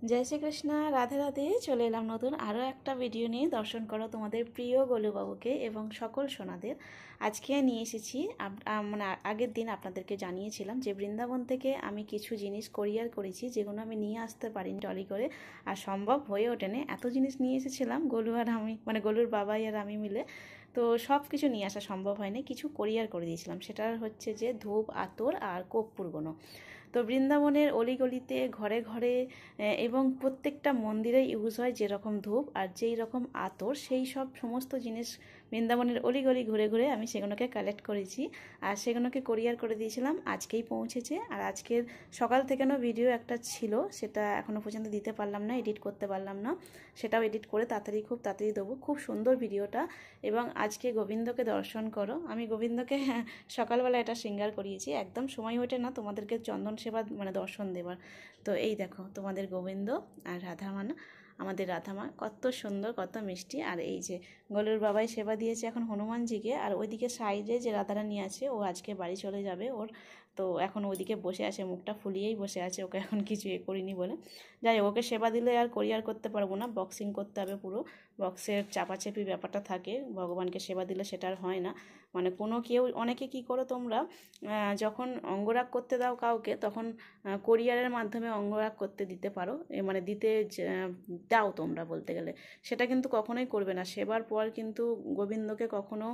जय श्री कृष्ण राधे राधे चले एलाम नतून आरो एक भिडियो निये दर्शन करो तुम्हारे प्रिय गोलूबाबूके एवं सकल सोनादेर आज के निये एसेछि माने आगेर दिन आपनादेरके जानिয়েছিলাম যে বৃন্দাবন থেকে আমি কিছু জিনিস কোরিয়ার করেছি যেগুলো আমি নিয়ে আসতে পারিনি ট্রলি করে আর সম্ভব হয়ে ওঠেনি এত জিনিস নিয়ে এসেছিলাম গোলু আর আমি মানে গোলুর বাবাই আর আমি মিলে তো সব কিছু নিয়ে আসা সম্ভব হয়নি কিছু কোরিয়ার করে দিয়েছিলাম সেটা হচ্ছে যে ধূপ আতর আর কর্পূরগুলো তো বৃন্দাবনের অলিগলিতে ঘরে ঘরে এবং প্রত্যেকটা মন্দিরে ইউজ হয় যেরকম ধূপ আর যেই রকম আতর সেই সব সমস্ত জিনিস বৃন্দাবনের অলিগলি ঘুরে ঘুরে আমি সেগুলোকে কালেক্ট করেছি আর সেগুলোকে কোরিয়ার করে দিয়েছিলাম আজকেই পৌঁছেছে আর আজকের সকাল থেকেও ভিডিও একটা ছিল সেটা এখনো পর্যন্ত দিতে পারলাম না এডিট করতে পারলাম না সেটাও এডিট করে খুব তাড়াতাড়ি দেবো খুব সুন্দর ভিডিওটা এবং আজকে গোবিন্দকে দর্শন করো আমি গোবিন্দকে সকালবেলা এটা সিঙ্গার করিয়েছি একদম সময় ওঠে না তোমাদেরকে চন্দন সেবা মানে দর্শন দেবার তো এই দেখো তোমাদের গোবিন্দ আর রাধামা আমাদের রাধামা কত সুন্দর কত মিষ্টি আর এই যে গোলুর বাবাই সেবা দিয়েছে এখন হনুমানজিকে আর ওইদিকে সাইডে যে রাধারানী আছে ও আজকে বাড়ি চলে যাবে ওর তো এখন ওইদিকে বসে আছে মুখটা ফুলিয়েই বসে আছে ওকে এখন কিছু করিনি বলে যাই ওকে সেবা দিলে আর কোরিয়ার করতে পারবো না বক্সিং করতে হবে পুরো বক্সের চাপাচাপি ব্যাপারটা থাকে ভগবানকে সেবা দিলে সেটা আর হয় না মানে কোনো কেউ অনেকে কি করো তোমরা যখন অঙ্গরাগ করতে দাও কাউকে তখন কোরিয়ারের মাধ্যমে অঙ্গরাগ করতে দিতে পারো মানে দিতে দাও তোমরা বলতে গেলে সেটা কিন্তু কখনোই করবে না সেবার পর কিন্তু গোবিন্দকে কখনো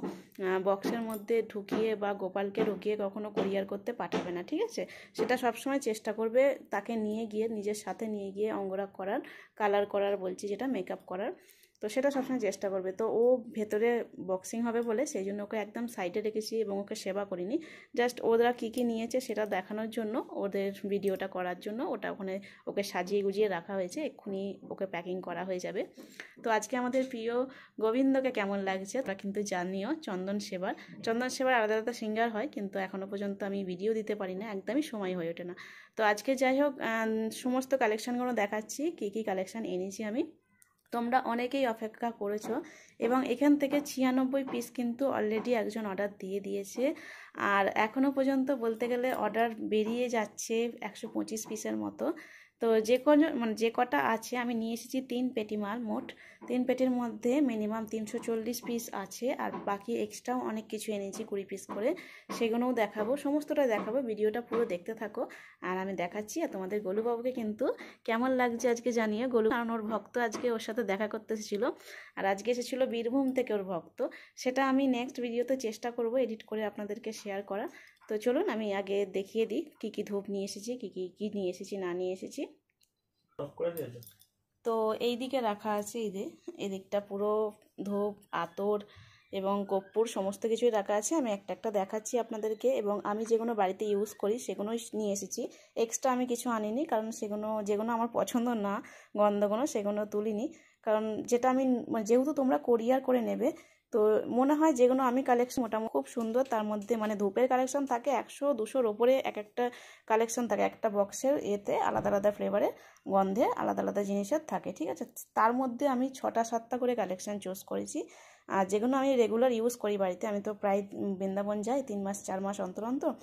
বক্সের মধ্যে ঢুকিয়ে বা গোপালকে ঢুকিয়ে কখনো কোরিয়ার করতে পাঠাবে না ঠিক আছে সেটা সবসময় চেষ্টা করবে তাকে নিয়ে গিয়ে নিজের সাথে নিয়ে গিয়ে অঙ্গরাগ করার কালার করার বলছি যেটা মেকআপ করার তো সেটা সবসময় চেষ্টা করবে তো ও ভেতরে বক্সিং হবে বলে সেই জন্য ওকে একদম সাইডে রেখেছি এবং ওকে সেবা করিনি জাস্ট ওরা কী কী নিয়েছে সেটা দেখানোর জন্য ওদের ভিডিওটা করার জন্য ওটা ওখানে ওকে সাজিয়ে গুজিয়ে রাখা হয়েছে এক্ষুনি ওকে প্যাকিং করা হয়ে যাবে তো আজকে আমাদের প্রিয় গোবিন্দকে কেমন লাগছে তোরা কিন্তু জানিও চন্দন সেবার আলাদা আলাদা সিঙ্গার হয় কিন্তু এখনও পর্যন্ত আমি ভিডিও দিতে পারি না একদমই সময় হয়ে ওঠে না তো আজকে যাই হোক সমস্ত কালেকশানগুলো দেখাচ্ছি কী কী কালেকশান এনেছি আমি তোমরা অনেকেই অপেক্ষা করেছো এবং এখান থেকে 96 পিস কিন্তু অলরেডি একজন অর্ডার দিয়ে দিয়েছে আর এখনও পর্যন্ত বলতে গেলে অর্ডার বেরিয়ে যাচ্ছে 125 পিসের মতো তো যে কটা আছে আমি নিয়ে এসেছি 3 পেটি মাল মোট 3 পেটির মধ্যে মিনিমাম 340 পিস আছে আর বাকি এক্সট্রাও অনেক কিছু এনেছি 20 পিস করে সেগুলোও দেখাবো সমস্তটা দেখাবো ভিডিওটা পুরো দেখতে থাকো আর আমি দেখাচ্ছি আর তোমাদের গোলুবাবুকে কিন্তু কেমন লাগছে আজকে জানিয়ে গোলু কারণ ওর ভক্ত আজকে ওর সাথে দেখা করতে এসেছিলো আর আজকে এসেছিলো বীরভূম থেকে ওর ভক্ত সেটা আমি নেক্সট ভিডিওতে চেষ্টা করব এডিট করে আপনাদেরকে শেয়ার করা তো চলুন আমি আগে দেখিয়ে দিই কী কী ধূপ নিয়ে এসেছি কী নিয়ে এসেছি না নিয়ে এসেছি তো এই দিকে রাখা আছে এদিকটা পুরো ধূপ আতর এবং কর্পূর সমস্ত কিছুই রাখা আছে আমি একটা একটা দেখাচ্ছি আপনাদেরকে এবং আমি যেগুলো বাড়িতে ইউজ করি সেগুলোই নিয়ে এসেছি এক্সট্রা আমি কিছু আনিনি কারণ যেগুলো আমার পছন্দ না গন্ধগুলো সেগুলো তুলিনি কারণ যেটা আমি যেহেতু তোমরা কোরিয়ার করে নেবে তো মনে হয় যেগুলো আমি কালেকশন মোটামুটি খুব সুন্দর তার মধ্যে মানে ধূপের কালেকশন থাকে 100-200-র ওপরে এক একটা কালেকশন থাকে একটা বক্সের এতে আলাদা আলাদা ফ্লেভারে গন্ধে আলাদা আলাদা জিনিসের থাকে ঠিক আছে তার মধ্যে আমি 6টা-7টা করে কালেকশন চুজ করেছি আর যেগুলো আমি রেগুলার ইউজ করি বাড়িতে আমি তো প্রায় বৃন্দাবন যাই 3 মাস 4 মাস অন্তর অন্তর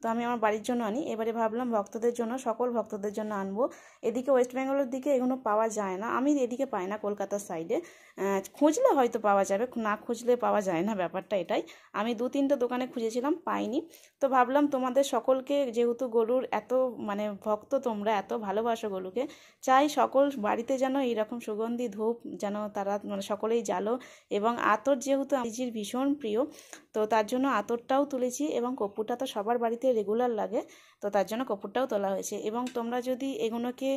তো আমি আমার বাড়ির জন্য আনি এবারে ভাবলাম ভক্তদের জন্য সকল ভক্তদের জন্য আনবো এদিকে ওয়েস্ট বেঙ্গলের দিকে এগুলো পাওয়া যায় না আমি এদিকে পাই না কলকাতার সাইডে খুঁজলে হয়তো পাওয়া যাবে না খুঁজলে পাওয়া যায় না ব্যাপারটা এটাই আমি 2-3টে দোকানে খুঁজেছিলাম পাইনি তো ভাবলাম তোমাদের সকলকে যেহেতু গোলুর এত মানে ভক্ত তোমরা এত ভালোবাসো গোলুকে চাই সকল বাড়িতে যেন এইরকম সুগন্ধি ধূপ যেন তারা মানে সকলেই জ্বালো এবং আতর যেহেতু নিজের ভীষণ প্রিয় তো তার জন্য আতরটাও তুলেছি এবং কর্পূরটা তো সবার বাড়িতে রেগুলার লাগে তো তার জন্য কর্পূরটাও তোলা হয়েছে এবং তোমরা যদি এগুলোকে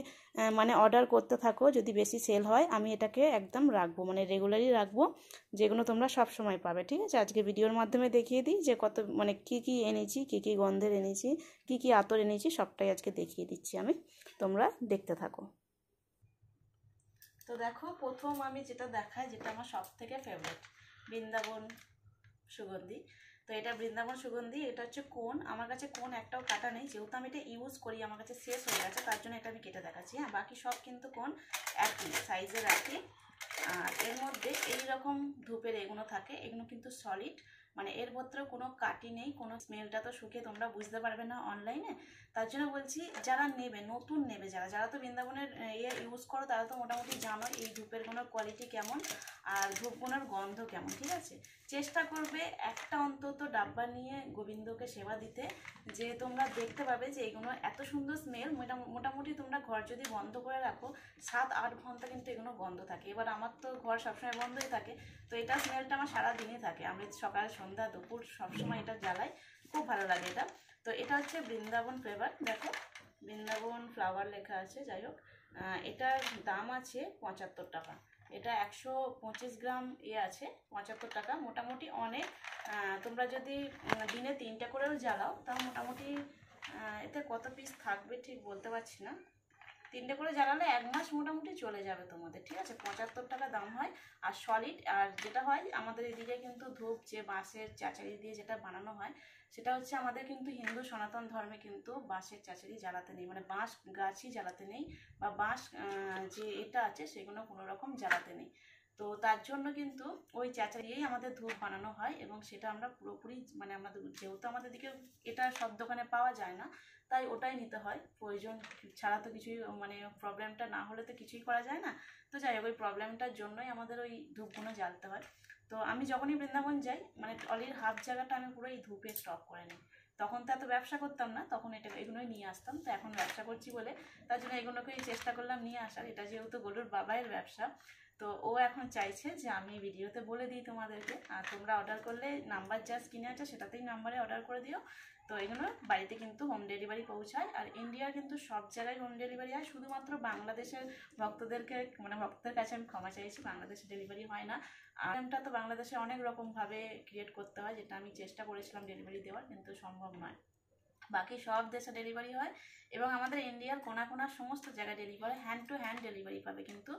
মানে অর্ডার করতে থাকো যদি বেশি সেল হয় আমি এটাকে একদম রাখবো মানে রেগুলারই রাখবো যেগুলো তোমরা সব সময় পাবে ঠিক আছে আজকে ভিডিওর মাধ্যমে দেখিয়ে দিই যে কত মানে কী এনেছি কী গন্ধের এনেছি কী আতর এনেছি সবটাই আজকে দেখিয়ে দিচ্ছি আমি তোমরা দেখতে থাকো তো দেখো প্রথম আমি যেটা দেখাই যেটা আমার সব থেকে ফেভারিট বৃন্দাবন সুগন্ধি তো এটা বৃন্দাবন সুগন্ধি এটা হচ্ছে কোন আমার কাছে কোন একটাও কাটা নেই যেহেতু আমি এটা ইউজ করি আমার কাছে শেষ হয়ে গেছে তার জন্য এটা আমি কেটে দেখাচ্ছি হ্যাঁ বাকি সব কিন্তু কোন একই সাইজের একই আর এর মধ্যে এই রকম ধূপের এগুলো থাকে এগুলো কিন্তু সলিড মানে এর ভেতরে কোনো কাটি নেই, কোনো স্মেলটা তো শুকিয়ে তোমরা বুঝতে পারবে না অনলাইনে। তার জন্য বলছি যারা নেবে, নতুন নেবে যারা, যারা তো বৃন্দাবনের ইউজ করো তারা তো মোটামুটি জানো এই ধূপের গুণের কোয়ালিটি কেমন আর ধূপগুলোর গন্ধ কেমন। ঠিক আছে, চেষ্টা করবে একটা অন্তত ডাব্বা নিয়ে গোবিন্দকে সেবা দিতে, যে তোমরা দেখতে পাবে যে এগুলো এত সুন্দর স্মেল। মোটামুটি তোমরা ঘর যদি বন্ধ করে রাখো 7-8 ঘন্টা কিন্তু এগুলো বন্ধ থাকে। এবার আমার তো ঘর সবসময় বন্ধই থাকে, তো এটা স্মেলটা আমার সারাদিনই থাকে। আমি সকাল সন্ধ্যা দুপুর সবসময় এটা জ্বালাই, খুব ভালো লাগে এটা। তো এটা হচ্ছে বৃন্দাবন ফ্লেভার, দেখো বৃন্দাবন ফ্লাওয়ার লেখা আছে। যাই হোক, এটার দাম আছে 75 টাকা। এটা 125 গ্রাম আছে 75 টাকা, মোটামুটি অনেক। তোমরা যদি দিনে 3টে করেও জ্বালাও তাও মোটামুটি এতে কত পিস থাকবে ঠিক বলতে পারছি না। 3টে করে জ্বালালে 1 মাস মোটামুটি চলে যাবে তোমাদের। ঠিক আছে, 75 টাকা দাম হয়। আর সলিড, আর যেটা হয় আমাদের এদিকে কিন্তু ধূপ যে বাঁশের চাচারি দিয়ে যেটা বানানো হয়, সেটা হচ্ছে আমাদের কিন্তু হিন্দু সনাতন ধর্মে কিন্তু বাঁশের চাচারি জ্বালাতে নেই, মানে বাঁশ গাছই জ্বালাতে নেই, বা বাঁশ যে এটা আছে সেগুলো কোনো রকম জ্বালাতে নেই। তো তার জন্য কিন্তু ওই চাচারিয়েই আমাদের ধূপ বানানো হয়, এবং সেটা আমরা পুরোপুরি মানে আমাদের যেহেতু আমাদের দিকে এটা সব দোকানে পাওয়া যায় না, তাই ওটাই নিতে হয়। প্রয়োজন ছাড়া তো কিছুই, মানে প্রবলেমটা না হলে তো কিছুই করা যায় না। তো যাই হোক, ওই প্রবলেমটার জন্যই আমাদের ওই ধূপগুলো জ্বালতে হয়। তো আমি যখনই বৃন্দাবন যাই, মানে ট্রলির হাফ জায়গাটা আমি পুরো এই ধূপে স্টক করে নিই। তখন তো এত ব্যবসা করতাম না, তখন এগুলোই নিয়ে আসতাম। তো এখন ব্যবসা করছি বলে তার জন্য এগুলোকেই চেষ্টা করলাম নিয়ে আসার। এটা যেহেতু গলুর বাবাইয়ের ব্যবসা, তো ও এখন চাইছে যে আমি ভিডিওতে বলে দিই তোমাদেরকে, আর তোমরা অর্ডার করলে নাম্বার যা স্ক্রিনে আছে সেটাতেই নাম্বারে অর্ডার করে দিও। তো এগুলো বাড়িতে কিন্তু হোম ডেলিভারি পৌঁছায়, আর ইন্ডিয়ার কিন্তু সব জায়গায় হোম ডেলিভারি হয়। শুধুমাত্র বাংলাদেশের ভক্তদেরকে, মানে ভক্তদের কাছে আমি ক্ষমা চাইছি, বাংলাদেশে ডেলিভারি হয় না। আর এটা তো বাংলাদেশে অনেক রকমভাবে ক্রিয়েট করতে হয়, যেটা আমি চেষ্টা করেছিলাম ডেলিভারি দেওয়ার, কিন্তু সম্ভব নয়। বাকি সব দেশে ডেলিভারি হয়, এবং আমাদের ইন্ডিয়ার কোনা কোনার সমস্ত জায়গায় delivery, hand to hand delivery পাবে, কিন্তু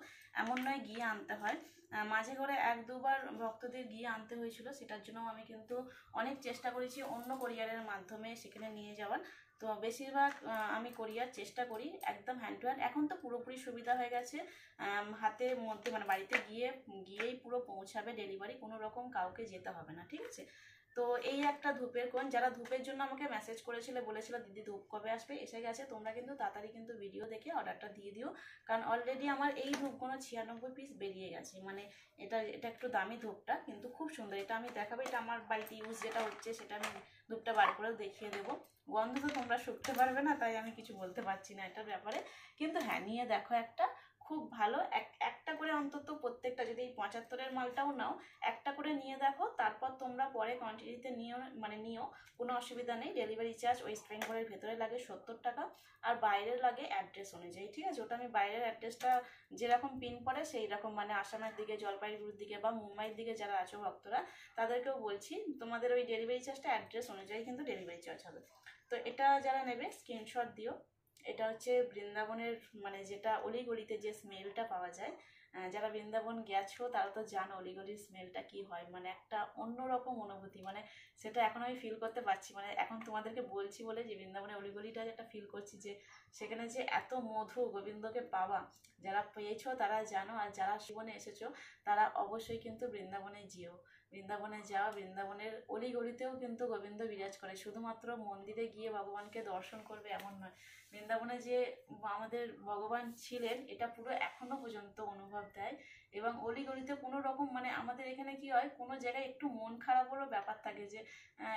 এমন নয় গিয়ে আনতে হয়। মাঝে করে 1-2 বার ভক্তদের গিয়ে আনতে হয়েছিল, সেটার জন্য আমি কিন্তু অনেক চেষ্টা করেছি অন্য কোরিয়ারের মাধ্যমে সেখানে নিয়ে যাওয়ার। তো বেশিরভাগ আমি কোরিয়ার চেষ্টা করি একদম হ্যান্ড টু হ্যান্ড। এখন তো পুরোপুরি সুবিধা হয়ে গেছে, হাতের মধ্যে মানে বাড়িতে গিয়েই পুরো পৌঁছাবে ডেলিভারি, কোনো রকম কাউকে যেতে হবে না। ঠিক আছে, তো এই একটা ধূপের কোণ। যারা ধূপের জন্য আমাকে মেসেজ করেছিল, বলেছিল দিদি ধূপ কবে আসবে, এসে গেছে। তোমরা কিন্তু তাড়াতাড়ি কিন্তু ভিডিও দেখে অর্ডারটা দিয়ে দিও, কারণ অলরেডি আমার এই ধূপগুলো 96 পিস বেরিয়ে গেছে। মানে এটা একটু দামি ধূপটা, কিন্তু খুব সুন্দর। এটা আমি দেখাবো, এটা আমার বাড়িতে ইউজ যেটা হচ্ছে সেটা আমি ধূপটা বার করেও দেখিয়ে দেবো। গন্ধ তো তোমরা শুকতে পারবে না, তাই আমি কিছু বলতে পারছি না এটার ব্যাপারে, কিন্তু হ্যাঁ নিয়ে দেখো একটা খুব ভালো। একটা করে অন্তত প্রত্যেকটা, যদি এই 75-এর মালটাও নাও, একটা করে নিয়ে দেখো, তারপর তোমরা পরে কোয়ান্টিটিতে নিও, কোনো অসুবিধা নেই। ডেলিভারি চার্জ ওয়েস্ট বেঙ্গলের ভেতরে লাগে 70 টাকা, আর বাইরের লাগে অ্যাড্রেস অনুযায়ী। ঠিক আছে, ওটা আমি বাইরের অ্যাড্রেসটা যেরকম পিন পড়ে সেই রকম, মানে আসামের দিকে, জলপাইগুড়ির দিকে বা মুম্বাইয়ের দিকে যারা আছো ভক্তরা, তাদেরকেও বলছি তোমাদের ওই ডেলিভারি চার্জটা অ্যাড্রেস অনুযায়ী কিন্তু ডেলিভারি চার্জ হবে। তো এটা যারা নেবে স্ক্রিনশট দিও। এটা হচ্ছে বৃন্দাবনের, মানে যেটা অলিগলিতে যে স্মেলটা পাওয়া যায়, যারা বৃন্দাবন গেছো তারা তো জানো অলিগলির স্মেলটা কি হয়, মানে একটা অন্যরকম অনুভূতি। মানে সেটা এখন আমি ফিল করতে পারছি, মানে এখন তোমাদেরকে বলছি বলে যে বৃন্দাবনের অলিগলিটা যেটা ফিল করছি, যে সেখানে যে এত মধু গোবিন্দকে পাওয়া, যারা পেয়েছো তারা জানো, আর যারা জীবনে এসেছো তারা অবশ্যই কিন্তু বৃন্দাবনে যেও। বৃন্দাবনে যাওয়া, বৃন্দাবনের অলিগলিতেও কিন্তু গোবিন্দ বিরাজ করে। শুধুমাত্র মন্দিরে গিয়ে ভগবানকে দর্শন করবে এমন নয়, বৃন্দাবনে যে আমাদের ভগবান ছিলেন এটা পুরো এখনো পর্যন্ত অনুভব দেয়। এবং অলিগলিতে কোনো রকম, মানে আমাদের এখানে কি হয়, কোনো জায়গায় একটু মন খারাপ হলেও ব্যাপার থাকে যে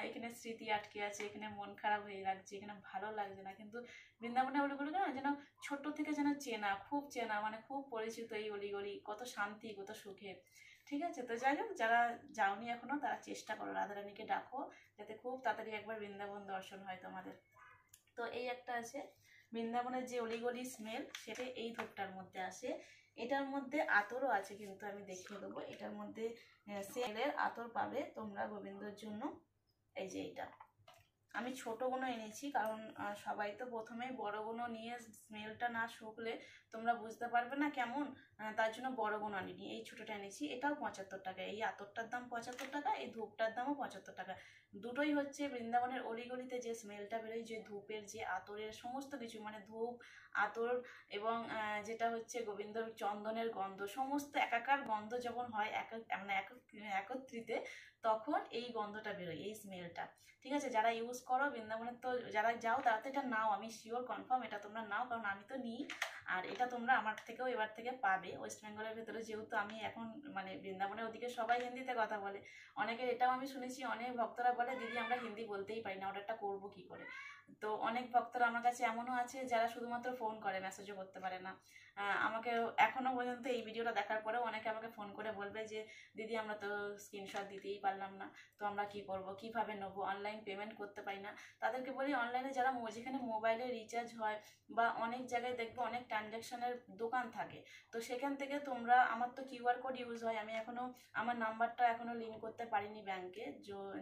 এখানে স্মৃতি আটকে আছে, এখানে মন খারাপ হয়ে লাগছে, এখানে ভালো লাগছে না, কিন্তু বৃন্দাবনের অলিগলি না যেন ছোট থেকে যেন চেনা, খুব চেনা, মানে খুব পরিচিত এই অলিগলি, কত শান্তি, কত সুখের। ঠিক আছে, তো যাই হোক, যারা যাওনি এখনো তারা চেষ্টা করো, রাধারানীকে ডাকো যাতে খুব তাড়াতাড়ি একবার বৃন্দাবন দর্শন হয় তোমাদের। তো এই একটা আছে বৃন্দাবনের যে অলিগলি স্মেল, সেটা এই ধূপটার মধ্যে আসে। এটার মধ্যে আতরও আছে, কিন্তু আমি দেখিয়ে দেবো। এটার মধ্যে সেলের আতর পাবে তোমরা গোবিন্দর জন্য। এই যে এটা আমি ছোটোগুলো এনেছি, কারণ সবাই তো প্রথমেই বড়গুলো নিয়ে স্মেলটা না শুকলে তোমরা বুঝতে পারবে না কেমন, তার জন্য বড়গুলো আনিনি, এই ছোটোটা এনেছি। এটাও 75 টাকা, এই আতরটার দাম 75 টাকা, এই ধূপটার দামও 75 টাকা। দুটোই হচ্ছে বৃন্দাবনের অলিগলিতে যে স্মেলটা বেরোয়, যে ধূপের, যে আতরের, সমস্ত কিছু, মানে ধূপ আতর এবং যেটা হচ্ছে গোবিন্দ চন্দনের গন্ধ, সমস্ত একাকার গন্ধ যখন হয় মানে একত্রিত, তখন এই গন্ধটা বেরোয়, এই স্মেলটা। ঠিক আছে, যারা ইউজ করো বৃন্দাবনের, তো যারা যাও তারা তো এটা নাও, আমি শিওর কনফার্ম এটা তোমরা নাও, কারণ আমি তো নিই। আর এটা তোমরা আমার থেকেও এবার থেকে পাবে। ওয়েস্ট বেঙ্গলের ভেতরে যেহেতু আমি এখন মানে বৃন্দাবনের ওদিকে সবাই হিন্দিতে কথা বলে, অনেকের এটাও আমি শুনেছি, অনেক ভক্তরা বলে দিদি আমরা হিন্দি বলতেই পারি না, অর্ডারটা করবো কি করে। তো অনেক ভক্তরা আমার কাছে এমনও আছে যারা শুধুমাত্র ফোন করে, মেসেজও করতে পারে না। আমাকে এখনো পর্যন্ত এই ভিডিওটা দেখার পরেও অনেকে আমাকে ফোন করে বলবে যে দিদি আমরা তো স্ক্রিনশট দিতেই পারলাম না, তো আমরা কি করব, কিভাবে নেবো, অনলাইন পেমেন্ট করতে পারি না। তাদেরকে বলি অনলাইনে যারা যেখানে মোবাইলে রিচার্জ হয় বা অনেক জায়গায় দেখবে অনেক ট্রানজ্যাকশনের দোকান থাকে, তো সেখান থেকে তোমরা, আমার তো কিউআর কোড ইউজ হয়, আমি এখনো আমার নাম্বারটা এখনো লিঙ্ক করতে পারিনি ব্যাংকে,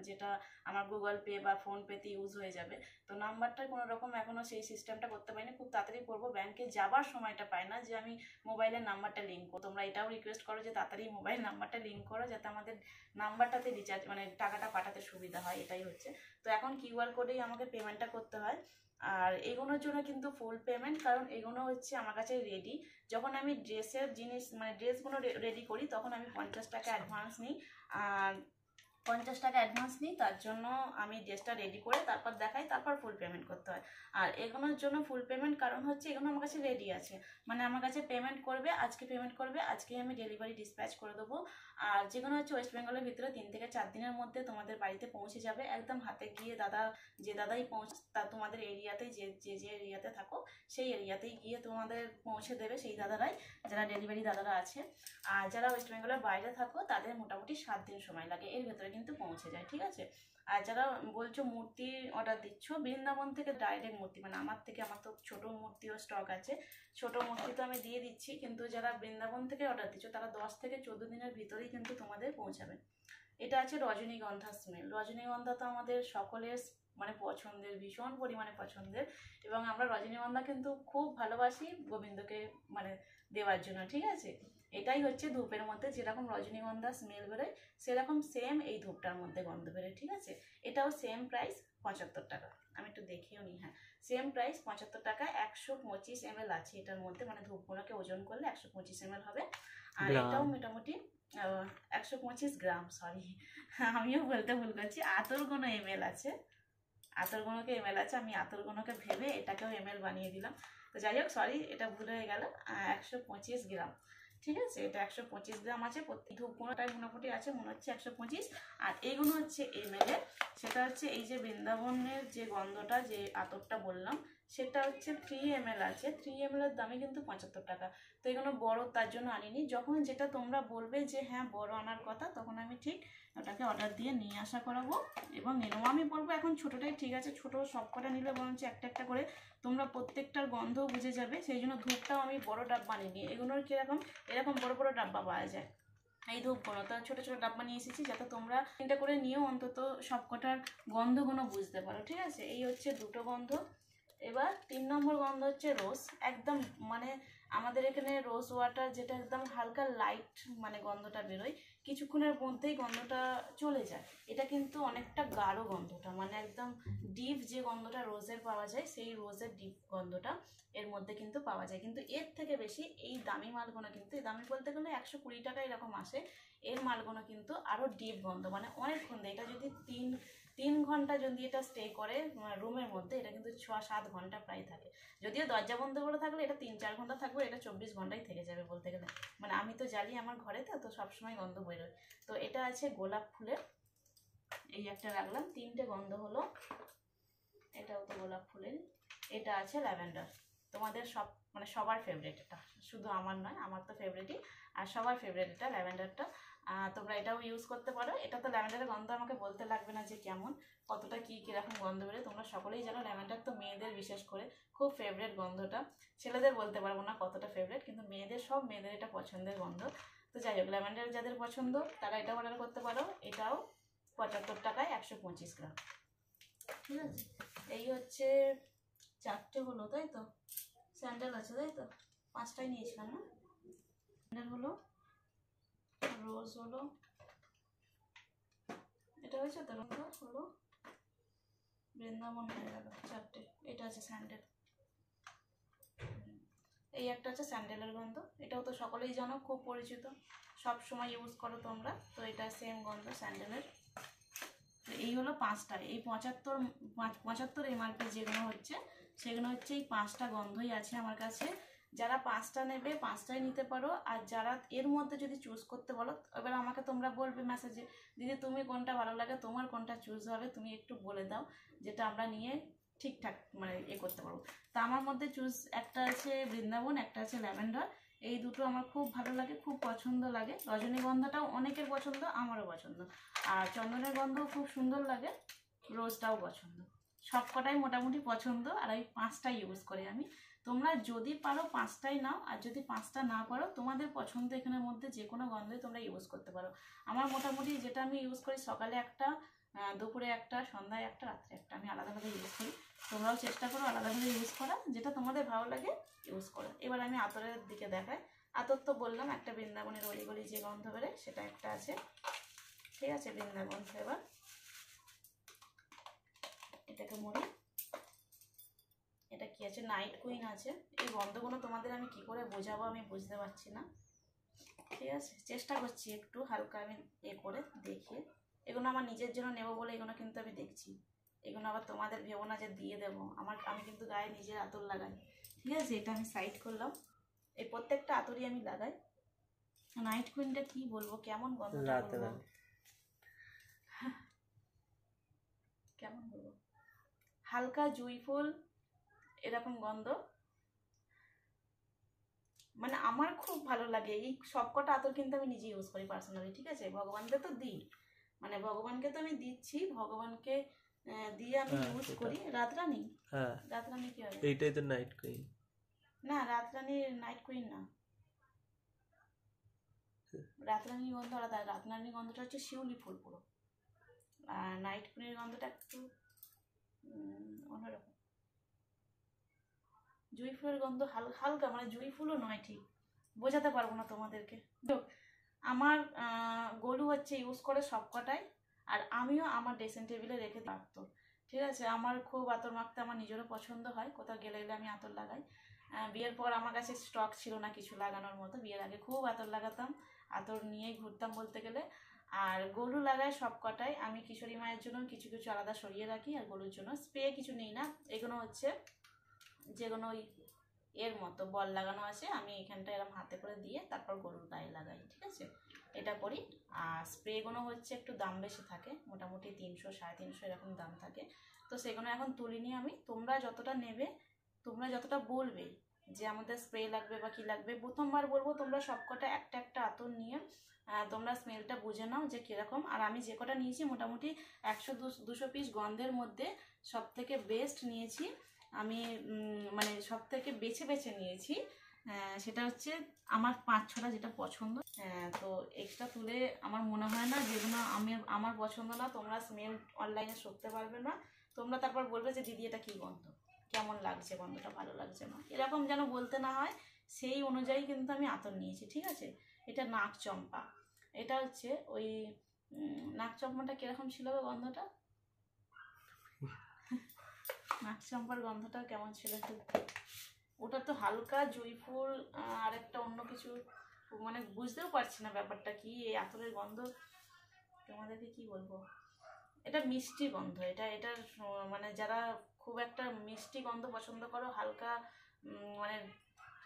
যেটা আমার গুগল পে বা ফোনপেতে ইউজ হয়ে যাবে। তো নাম্বারটা কোনো রকম এখনো সেই সিস্টেমটা করতে পারিনি, খুব তাড়াতাড়ি করবো। ব্যাংকে যাবার সময়টা পাই না যে আমি মোবাইলের নাম্বারটা লিঙ্ক করো। তোমরা এটাও রিকোয়েস্ট করো যে তাড়াতাড়ি মোবাইল নাম্বারটা লিঙ্ক করো, যাতে আমাদের নাম্বারটাতে রিচার্জ মানে টাকাটা পাঠাতে সুবিধা হয়, এটাই হচ্ছে। তো এখন কিউআর কোডেই আমাকে পেমেন্টটা করতে হয়। আর এগোনোর জন্য কিন্তু ফুল পেমেন্ট, কারণ এগোনো হচ্ছে আমার কাছে রেডি। যখন আমি ড্রেসের জিনিস মানে ড্রেসগুলো রেডি করি, তখন আমি 50 টাকা অ্যাডভান্স নিই। আর 50 টাকা অ্যাডভান্স নিই, তার জন্য আমি ড্রেসটা রেডি করে তারপর দেখাই, তারপর ফুল পেমেন্ট করতে হয়। আর এগোনোর জন্য ফুল পেমেন্ট কারণ হচ্ছে এগুলো আমার কাছে রেডি আছে, মানে আমার কাছে পেমেন্ট করবে, আজকে পেমেন্ট করবে, আজকে আমি ডেলিভারি ডিসপ্যাচ করে দেবো। আর যেগুলো হচ্ছে ওয়েস্ট বেঙ্গলের ভিতরে 3 থেকে 4 দিনের মধ্যে তোমাদের বাড়িতে পৌঁছে যাবে, একদম হাতে গিয়ে যে দাদাই তা তোমাদের এরিয়াতেই যে এরিয়াতে থাকো সেই এরিয়াতেই গিয়ে তোমাদের পৌঁছে দেবে সেই দাদারাই, যারা ডেলিভারি দাদারা আছে। আর যারা ওয়েস্ট বেঙ্গলের বাইরে থাকো তাদের মোটামুটি 7 দিন সময় লাগে, এর ভেতরে কিন্তু পৌঁছে যায়। ঠিক আছে, আর যারা বলছো মূর্তি অর্ডার দিচ্ছ, বৃন্দাবন থেকে ডাইরেক্ট মূর্তি, মানে আমার তো ছোট মূর্তিও স্টক আছে, ছোট মূর্তি তো আমি দিয়ে দিচ্ছি, কিন্তু যারা বৃন্দাবন থেকে অর্ডার দিচ্ছ তারা 10 থেকে 14 দিনের ভিতরেই কিন্তু তোমাদের পৌঁছাবে। এটা আছে রজনীগন্ধা স্মেল। রজনীগন্ধা তো আমাদের সকলের মানে পছন্দের, ভীষণ পরিমাণে পছন্দের, এবং আমরা রজনীগন্ধা কিন্তু খুব ভালোবাসি গোবিন্দকে মানে দেওয়ার জন্য। ঠিক আছে, এটাই হচ্ছে ধূপের মধ্যে যেরকম রজনীগন্ধা স্মেল বেরোয়, সেরকম সেম এই ধূপটার মধ্যে গন্ধ বেরোয়। ঠিক আছে, এটাও সেম প্রাইস 75 টাকা। আমি একটু দেখিও নি, হ্যাঁ সেম প্রাইস 75 টাকা। 125 ml আছে এটার মধ্যে, মানে ধূপগুলোকে ওজন করলে 125 ml হবে। আর এটাও মোটামুটি 125 গ্রাম, সরি আমিও বলতে ভুল করছি, আতরগুনো ml আছে, আতরগুনোকে ml আছে, আমি আতরগুনোকে ভেবে এটাকেও ml বানিয়ে দিলাম। তো যাই হোক, সরি এটা ভুল হয়ে গেল, 125 গ্রাম। ঠিক আছে, এটা 125 গ্রাম আছে। প্রত্যেক ধূপগুলোটাই মোটামুটি আছে মনে হচ্ছে 125। আর এইগুলো হচ্ছে ml এর, সেটা হচ্ছে এই যে বৃন্দাবনের যে গন্ধটা, যে আতরটা বললাম, সেটা হচ্ছে 3 ml আছে। 3 ml এর দামই কিন্তু 75 টাকা। তো এগুলো বড় তার জন্য আনিনি, যখন যেটা তোমরা বলবে যে হ্যাঁ বড় আনার কথা, তখন আমি ঠিক ওটাকে অর্ডার দিয়ে নিয়ে আসা করাবো এবং নেবো। আমি বলবো এখন ছোটোটাই ঠিক আছে, ছোটো সব কটা নিলে বরঞ্চ একটা একটা করে তোমরা প্রত্যেকটার গন্ধও বুঝে যাবে। সেই জন্য ধূপটাও আমি বড় ডাব্বা নিইনি। এগুলোর কীরকম, এরকম বড় বড় ডাব্বা পাওয়া যায় এই ধূপগুলো, তো ছোটো ছোটো ডাব্বা নিয়ে এসেছি, যাতে তোমরা চিন্তা করে নিয়েও অন্তত সব কটার গন্ধগুলো বুঝতে পারো। ঠিক আছে, এই হচ্ছে দুটো গন্ধ। এবার 3 নম্বর গন্ধ হচ্ছে রোজ, একদম মানে আমাদের এখানে রোজ ওয়াটার, যেটা একদম হালকা লাইট মানে গন্ধটা বেরোয়, কিছুক্ষণের মধ্যেই গন্ধটা চলে যায়। এটা কিন্তু অনেকটা গাঢ় গন্ধটা, মানে একদম ডিপ যে গন্ধটা রোজের পাওয়া যায়, সেই রোজের ডিপ গন্ধটা এর মধ্যে কিন্তু পাওয়া যায়। কিন্তু এর থেকে বেশি এই দামি মালগুলো, কিন্তু এই দামি বলতে গেলে 120 টাকা এরকম আসে, এর মালগুলো কিন্তু আরও ডিপ গন্ধ, মানে অনেকক্ষণ দেয়। এটা যদি 3 ঘন্টা যদি এটা স্টে করে রুমের মধ্যে, এটা কিন্তু 6-7 ঘন্টা প্রায় থাকে। যদিও দরজা বন্ধ করে থাকলে এটা 3-4 ঘন্টা থাকবে, এটা 24 ঘন্টাই থেকে যাবে বলতে গেলে। মানে আমি তো জ্বালি আমার ঘরে, তো সবসময় গন্ধ বেরোয়। তো এটা আছে গোলাপ ফুলের, এই একটা রাখলাম, 3টে গন্ধ হলো। এটাও তো গোলাপ ফুলের। এটা আছে ল্যাভেন্ডার, তোমাদের মানে সবার ফেভারিট এটা, শুধু আমার নয়, আমার তো ফেভারিটই, আর সবার ফেভারিট এটা ল্যাভেন্ডারটা। তোমরা এটাও ইউজ করতে পারো। এটা তো ল্যাভেন্ডারের গন্ধ আমাকে বলতে লাগবে না যে কেমন, কতটা কীরকম গন্ধ বেরোয়, তোমরা সকলেই জানো ল্যাভেন্ডার তো মেয়েদের বিশেষ করে খুব ফেভারিট গন্ধটা। ছেলেদের বলতে পারবো না কতটা ফেভারিট, কিন্তু সব মেয়েদের এটা পছন্দের গন্ধ। তো যাই হোক, ল্যাভেন্ডার যাদের পছন্দ তারা এটা অর্ডার করতে পারো। এটাও 75 টাকায় 125 গ্রাম। ঠিক আছে, এই হচ্ছে 4টে হলো, তাই তো? স্যান্ডেল আছে, তাই তো? 5টাই নিয়েছিলাম না? স্যান্ডেল হলো, রোজ হলো, এটা হয়েছে তো, রোজ হলো, বৃন্দাবন হয়ে গেল 4টে। এটা আছে স্যান্ডেল, এই একটা হচ্ছে স্যান্ডেলের গন্ধ, এটাও তো সকলেই জানো, খুব পরিচিত, সব সময় ইউজ করো তোমরা, তো এটা সেম গন্ধ স্যান্ডেলের। এই হলো 5টা, এই 75 এমআরপি যেগুলো হচ্ছে সেগুলো হচ্ছে এই 5টা গন্ধই আছে আমার কাছে। যারা 5টা নেবে 5টাই নিতে পারো, আর যারা এর মধ্যে যদি চুজ করতে বলো, এবার আমাকে তোমরা বলবে মেসেজে দিদি তুমি কোনটা ভালো লাগে, তোমার কোনটা চুজ হবে, তুমি একটু বলে দাও, যেটা আমরা নিয়ে ঠিকঠাক মানে করতে পারবো। তা আমার মধ্যে চুজ একটা আছে বৃন্দাবন, একটা আছে ল্যাভেন্ডার, এই দুটো আমার খুব ভালো লাগে, খুব পছন্দ লাগে। রজনীগন্ধাটাও অনেকের পছন্দ, আমারও পছন্দ, আর চন্দনের গন্ধও খুব সুন্দর লাগে, রোজটাও পছন্দ, সব কটাই মোটামুটি পছন্দ। আর এই 5টাই ইউজ করি আমি। তোমরা যদি পারো 5টাই নাও, আর যদি 5টা না পারো তোমাদের পছন্দ এখানের মধ্যে যে কোনো গন্ধই তোমরা ইউজ করতে পারো। আমার মোটামুটি যেটা আমি ইউজ করি, সকালে একটা, দুপুরে একটা, সন্ধ্যায় একটা, রাত্রে একটা, আমি আলাদা আলাদা ইউজ করি। তোমরাও চেষ্টা করো আলাদাভাবে ইউজ করা, যেটা তোমাদের ভালো লাগে ইউজ করো। এবার আমি আতরের দিকে দেখাই। আতর তো বললাম একটা বৃন্দাবনের অলি গলি যে গন্ধ বেরোয় সেটা একটা আছে, ঠিক আছে, বৃন্দাবন ফ্লেভার। এটাকে মরি, এটা কি আছে, নাইট কুইন আছে। এই গন্ধগুলো তোমাদের আমি কি করে বোঝাবো আমি বুঝতে পারছি না, ঠিক আছে, চেষ্টা করছি একটু হালকা আমি করে দেখিয়ে। এগুলো আমার নিজের জন্য নেবো বলে এগুলো কিন্তু আমি দেখছি, এগুলো আবার তোমাদের ভেবো না যে দিয়ে দেবো, আমি কিন্তু গায়ে নিজের আতর লাগাই, ঠিক আছে। এটা আমি সাইড করলাম, এই প্রত্যেকটা আতরই আমি লাগাই। নাইট কুইনটা কি বলবো, কেমন গন্ধটা বলবো, কেমন বলবো, হালকা জুঁই ফুল এরকম গন্ধ, মানে আমার খুব ভালো লাগে। এই সবকটা আতর কিন্তু আমি নিজে ইউজ করি পার্সোনালি, ঠিক আছে, ভগবানকে তো দিই, মানে ভগবানকে তো আমি দিচ্ছি, ভগবানকে দিয়ে আমি ইউজ করি। রাতরানী, হ্যাঁ রাতরানী কি হবে, এইটাই তো নাইট কুইন। না রাতরানী নাইট কুইন না, রাতরানীর গন্ধ আলাদা, রাতরানীর গন্ধটা হচ্ছে শিউলি ফুল পুরো, আর নাইট কুইনের গন্ধটা একটু অন্যরকম। জুঁই ফুলের গন্ধ হালকা, মানে জুঁই ফুলও নয়, ঠিক বোঝাতে পারবো না তোমাদেরকে। আমার গলু হচ্ছে ইউজ করে সবকটাই, আর আমিও আমার ড্রেসিং টেবিলে রেখে রাখতো, ঠিক আছে। আমার খুব আতর মাখতে আমার নিজেরও পছন্দ হয়, কোথাও গেলে গেলে আমি আতর লাগাই। বিয়ের পর আমার কাছে স্টক ছিল না কিছু লাগানোর মতো, বিয়ের আগে খুব আতর লাগাতাম, আতর নিয়েই ঘুরতাম বলতে গেলে। আর গলু লাগাই সব কটাই, আমি কিশোরী মায়ের জন্য কিছু কিছু আলাদা সরিয়ে রাখি, আর গলুর জন্য স্প্রে কিছু নেই না। এগুলো হচ্ছে যেগুলো ওই এর মতো বল লাগানো আছে, আমি এখানটা এরকম হাতে করে দিয়ে তারপর গরুর গায়ে লাগাই, ঠিক আছে, এটা করি। আর স্প্রেগুলো হচ্ছে একটু দাম বেশি থাকে, মোটামুটি 300 350 এরকম দাম থাকে, তো সেগুলো এখন তুলিনি আমি। তোমরা যতটা নেবে, তোমরা যতটা বলবে যে আমাদের স্প্রে লাগবে বা কী লাগবে, প্রথমবার বলবো তোমরা সবকটা একটা একটা আতর নিয়ে তোমরা স্মেলটা বুঝে নাও যে কীরকম। আর আমি যে কটা নিয়েছি মোটামুটি 100-200 পিস গন্ধের মধ্যে সব থেকে বেস্ট নিয়েছি আমি, মানে সব থেকে বেছে বেছে নিয়েছি, সেটা হচ্ছে আমার 5-6টা যেটা পছন্দ। তো এক্সট্রা তুলে আমার মনে হয় না, যেগুলো আমার পছন্দ না, তোমরা স্মেল অনলাইনে সরতে পারবে না, তোমরা তারপর বলবে যে দিদি এটা কী গন্ধ, কেমন লাগছে, গন্ধটা ভালো লাগছে না, এরকম যেন বলতে না হয়, সেই অনুযায়ী কিন্তু আমি আতর নিয়েছি, ঠিক আছে। এটা নাক চম্পা, এটা হচ্ছে ওই নাক চম্পাটা কীরকম ছিল গন্ধটা, নাক চম্পার গন্ধটা কেমন ছিল একটু, ওটা তো হালকা জুঁই ফুল আর একটা অন্য কিছু, মানে বুঝতেও পারছি না ব্যাপারটা কি, এই আতরের গন্ধ তোমাদেরকে কি বলবো, এটা মিষ্টি গন্ধ, এটার মানে যারা খুব একটা মিষ্টি গন্ধ পছন্দ করো, হালকা মানে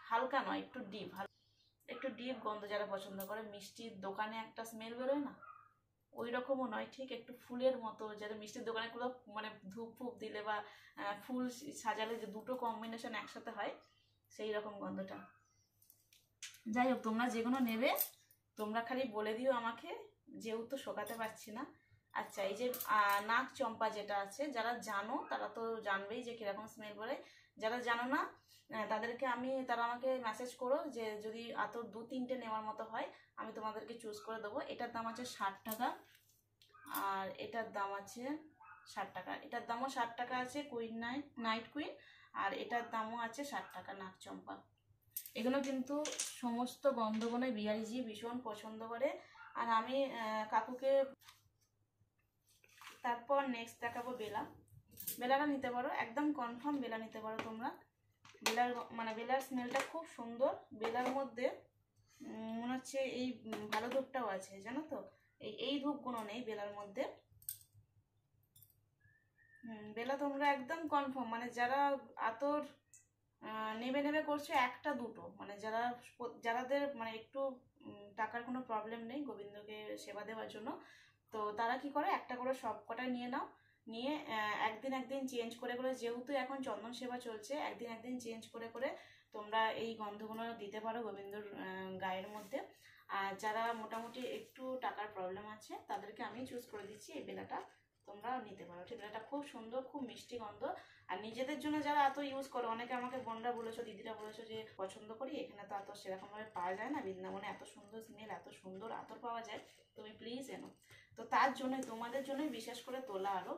হালকা নয়, একটু ডিপ গন্ধ যারা পছন্দ করে, মিষ্টির দোকানে একটা স্মেল বেরোয় না, ওই রকমও নয়, ঠিক একটু ফুলের মতো, যারা মিষ্টির দোকানে পুরো মানে ধূপ ফুপ দিলে বা ফুল সাজালে যে দুটো কম্বিনেশন একসাথে হয়, সেই রকম গন্ধটা। যাই হোক, তোমরা যেগুলো নেবে তোমরা খালি বলে দিও আমাকে, যেহেতু শোকাতে পারছি না। আচ্ছা, এই যে নাক চম্পা যেটা আছে, যারা জানো তারা তো জানবেই যে কীরকম স্মেল করে, যারা জানো না তারা আমাকে মেসেজ করো, যে যদি আতর 2-3টে নেওয়ার মতো হয় আমি তোমাদেরকে চুজ করে দেবো। এটার দাম আছে 60 টাকা, আর এটার দাম আছে 60 টাকা, এটার দামও 60 টাকা আছে কুইন নাইট কুইন, আর এটার দামও আছে 60 টাকা নাক চম্পা। এগুলো কিন্তু সমস্ত গন্ধগুণে বিহারিজি ভীষণ পছন্দ করে, আর আমি কাকুকে। তারপর নেক্সট দেখাবো বেলাটা নিতে পারো, একদম কনফার্ম বেলা নিতে পারো তোমরা। বেলার মানে বেলার স্মেলটা খুব সুন্দর। বেলার মধ্যে মনে হচ্ছে এই ভালো ধূপটাও আছে, জানো তো, এই ধূপগুলো নেই বেলার মধ্যে। বেলা তোমরা একদম কনফার্ম, মানে যারা আতর নেবে নেবে করছো একটা দুটো, মানে যারাদের মানে একটু টাকার কোনো প্রবলেম নেই গোবিন্দকে সেবা দেওয়ার জন্য, তো তারা কি করে একটা করে সব কটাই নিয়ে নাও, নিয়ে একদিন একদিন চেঞ্জ করে করে, যেহেতু এখন চন্দন সেবা চলছে, একদিন একদিন চেঞ্জ করে করে তোমরা এই গন্ধগুলো দিতে পারো গোবিন্দর গায়ের মধ্যে। আর যারা মোটামুটি একটু টাকার প্রবলেম আছে তাদেরকে আমি চুজ করে দিচ্ছি এই বেলাটা, তোমরা নিতে পারো। ঠিক, বেলাটা খুব সুন্দর, খুব মিষ্টি গন্ধ। আর নিজেদের জন্য যারা এত ইউজ করো, অনেকে আমাকে বোনরা বলেছো, দিদিরা বলেছো যে পছন্দ করি, এখানে তো এত সেরকমভাবে পাওয়া যায় না, বৃন্দাবনে এত সুন্দর স্মেল, এত সুন্দর আতর পাওয়া যায়, তুমি প্লিজ এনো। তো তার জন্যই, তোমাদের জন্যই বিশেষ করে তোলা আরও,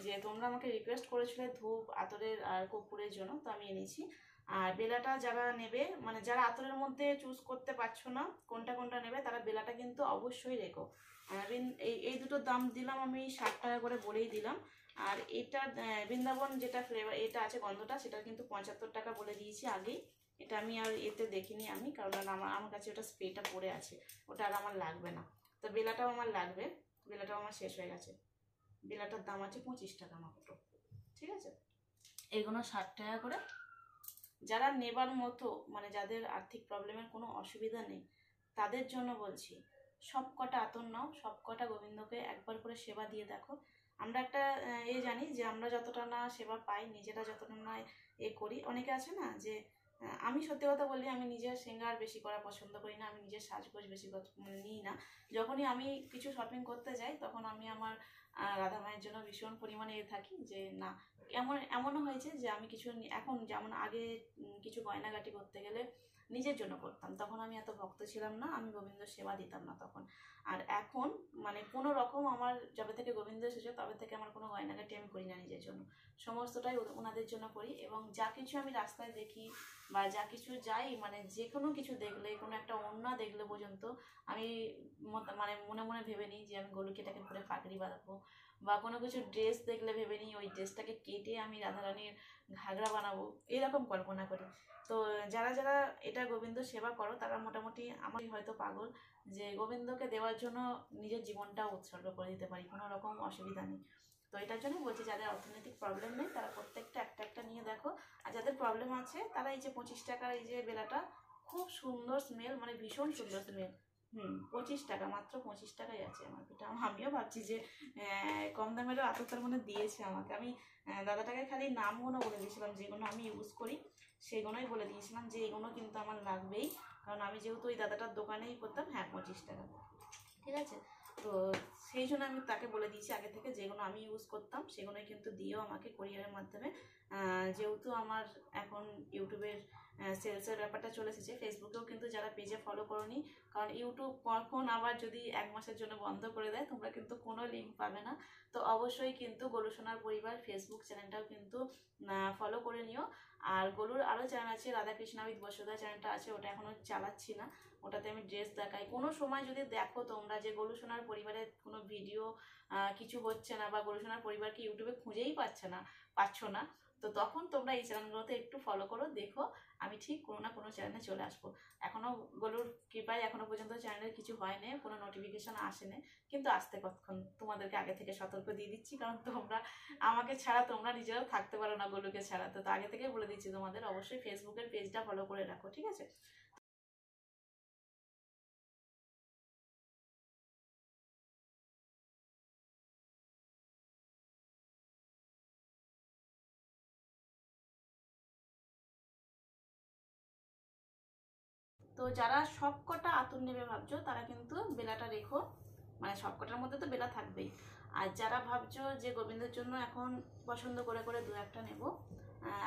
যে তোমরা আমাকে রিকোয়েস্ট করেছিলে ধূপ আতরের আর কর্পূরের জন্য, তো আমি এনেছি। আর বেলাটা যারা নেবে, মানে যারা আতরের মধ্যে চুজ করতে পারছো না কোনটা কোনটা নেবে, তারা বেলাটা কিন্তু অবশ্যই রেখো। এই দুটোর দাম দিলাম আমি 60 টাকা করে বলেই দিলাম। আর এটা বৃন্দাবন যেটা ফ্লেভার এটা আছে গন্ধটা, সেটা কিন্তু 75 টাকা বলে দিয়েছি আগেই। এটা আমি আর এতে দেখিনি আমি, কারণ আমার কাছে ওটা স্প্রেটা পড়ে আছে, ওটা আর আমার লাগবে না। তো বেলাটাও আমার লাগবে, বেলাটাও আমার শেষ হয়ে গেছে। বেলাটার দাম আছে 25 টাকা মাত্র, ঠিক আছে। এগুলো 60 টাকা করে। যারা নেবার মতো, মানে যাদের আর্থিক প্রবলেমের কোনো অসুবিধা নেই, তাদের জন্য বলছি, সব কটা আতর নাও, সব কটা গোবিন্দকে একবার করে সেবা দিয়ে দেখো। আমরা একটা জানি যে আমরা যতটা না সেবা পাই, নিজেরা যতটা না করি, অনেকে আছে না যে আমি সত্যি কথা বলি, আমি নিজের সিঙ্গার বেশি করা পছন্দ করি না, আমি নিজের সাজগোজ বেশি মানে নিই না। যখনই আমি কিছু শপিং করতে যাই, তখন আমি আমার রাধা মায়ের জন্য ভীষণ পরিমাণে থাকি যে না, এমনও হয়েছে যে আমি কিছু এখন, যেমন আগে কিছু গয়নাগাটি করতে গেলে নিজের জন্য করতাম, তখন আমি এত ভক্ত ছিলাম না, আমি গোবিন্দ সেবা দিতাম না তখন। আর এখন মানে কোনো রকম আমার যবে থেকে গোবিন্দ এসেছে তবে থেকে আমার কোনো গয়নাগাটি আমি করি না নিজের জন্য, সমস্তটাই ওনাদের জন্য করি। এবং যা কিছু আমি রাস্তায় দেখি বা যা কিছু যাই, মানে যে কোনো কিছু দেখলে, কোনো একটা ওড়না দেখলে পর্যন্ত আমি মানে মনে মনে ভেবে নিই যে আমি গলুকে এটাকে পরে পাগড়ি বাঁধাবো, বা কোনো কিছু ড্রেস দেখলে ভেবে নিই ওই ড্রেসটাকে কেটে আমি রাধারানীর ঘাগরা বানাবো, এরকম কল্পনা করি। তো যারা যারা এটা গোবিন্দ সেবা করো, তারা মোটামুটি আমার হয়তো পাগল, যে গোবিন্দকে দেওয়ার জন্য নিজের জীবনটাও উৎসর্গ করে দিতে পারি, কোনো রকম অসুবিধা নেই। তো এটার জন্য বলছি, যাদের অর্থনৈতিক প্রবলেম নেই তারা প্রত্যেকটা একটা একটা নিয়ে দেখো। আর যাদের প্রবলেম আছে তারা এই যে 25 টাকার এই যে বেলাটা, খুব সুন্দর স্মেল, মানে ভীষণ সুন্দর স্মেল। 25 টাকা, মাত্র 25 টাকাই আছে আমার এটা। আমিও ভাবছি যে কম দামেরও আতরটার মধ্যে দিয়েছে আমাকে। আমি দাদাটাকে খালি নামগুলো বলে দিয়েছিলাম, যেগুলো আমি ইউজ করি সেগুলোই বলে দিয়েছিলাম যে এগুলো কিন্তু আমার লাগবেই, কারণ আমি যেহেতু ওই দাদাটার দোকানেই করতাম। 25 টাকা, ঠিক আছে। তো সেই জন্য আমি তাকে বলে দিয়েছি আগে থেকে, যেগুলো আমি ইউজ করতাম সেগুলোই কিন্তু দিয়েও আমাকে কোরিয়ারের মাধ্যমে। যেহেতু আমার এখন ইউটিউবের সেলসের ব্যাপারটা চলে এসেছে, ফেসবুকেও কিন্তু যারা পেজে ফলো করোনি, কারণ ইউটিউব কখন আবার যদি 1 মাসের জন্য বন্ধ করে দেয়, তোমরা কিন্তু কোনো লিঙ্ক পাবে না। তো অবশ্যই কিন্তু গোলুসোনার পরিবার ফেসবুক চ্যানেলটাও কিন্তু ফলো করে নিও। আর গোলুর আরও চ্যানেল আছে, রাধাকৃষ্ণ উইথ বসুধা চ্যানেলটা আছে, ওটা এখনও চালাচ্ছি না, ওটাতে আমি ড্রেস দেখাই। কোনো সময় যদি দেখো তোমরা যে গোলুসোনার পরিবারের কোনো ভিডিও কিছু হচ্ছে না, বা গোলুসোনার পরিবারকে ইউটিউবে খুঁজেই পাচ্ছ না, তো তখন তোমরা এই চ্যানেলগুলোতে একটু ফলো করো, দেখো আমি ঠিক কোনো না কোনো চ্যানেলে চলে আসবো। এখনও গোলুর কৃপায় এখনও পর্যন্ত চ্যানেলের কিছু হয়নি, কোনো নোটিফিকেশন আসেনি, কিন্তু আসতে কতক্ষণ, তোমাদেরকে আগে থেকে সতর্ক দিয়ে দিচ্ছি, কারণ তোমরা আমাকে ছাড়া তোমরা নিজেরাও থাকতে পারো না গোলুকে ছাড়া। তো আগে থেকে বলে দিচ্ছি তোমাদের, অবশ্যই ফেসবুকের পেজটা ফলো করে রাখো, ঠিক আছে। তো যারা সবকটা আতর নেবে ভাবছো, তারা কিন্তু বেলাটা রেখো, মানে সবকটার মধ্যে তো বেলা থাকবেই। আর যারা ভাবছো যে গোবিন্দের জন্য এখন পছন্দ করে করে দু একটা নেব,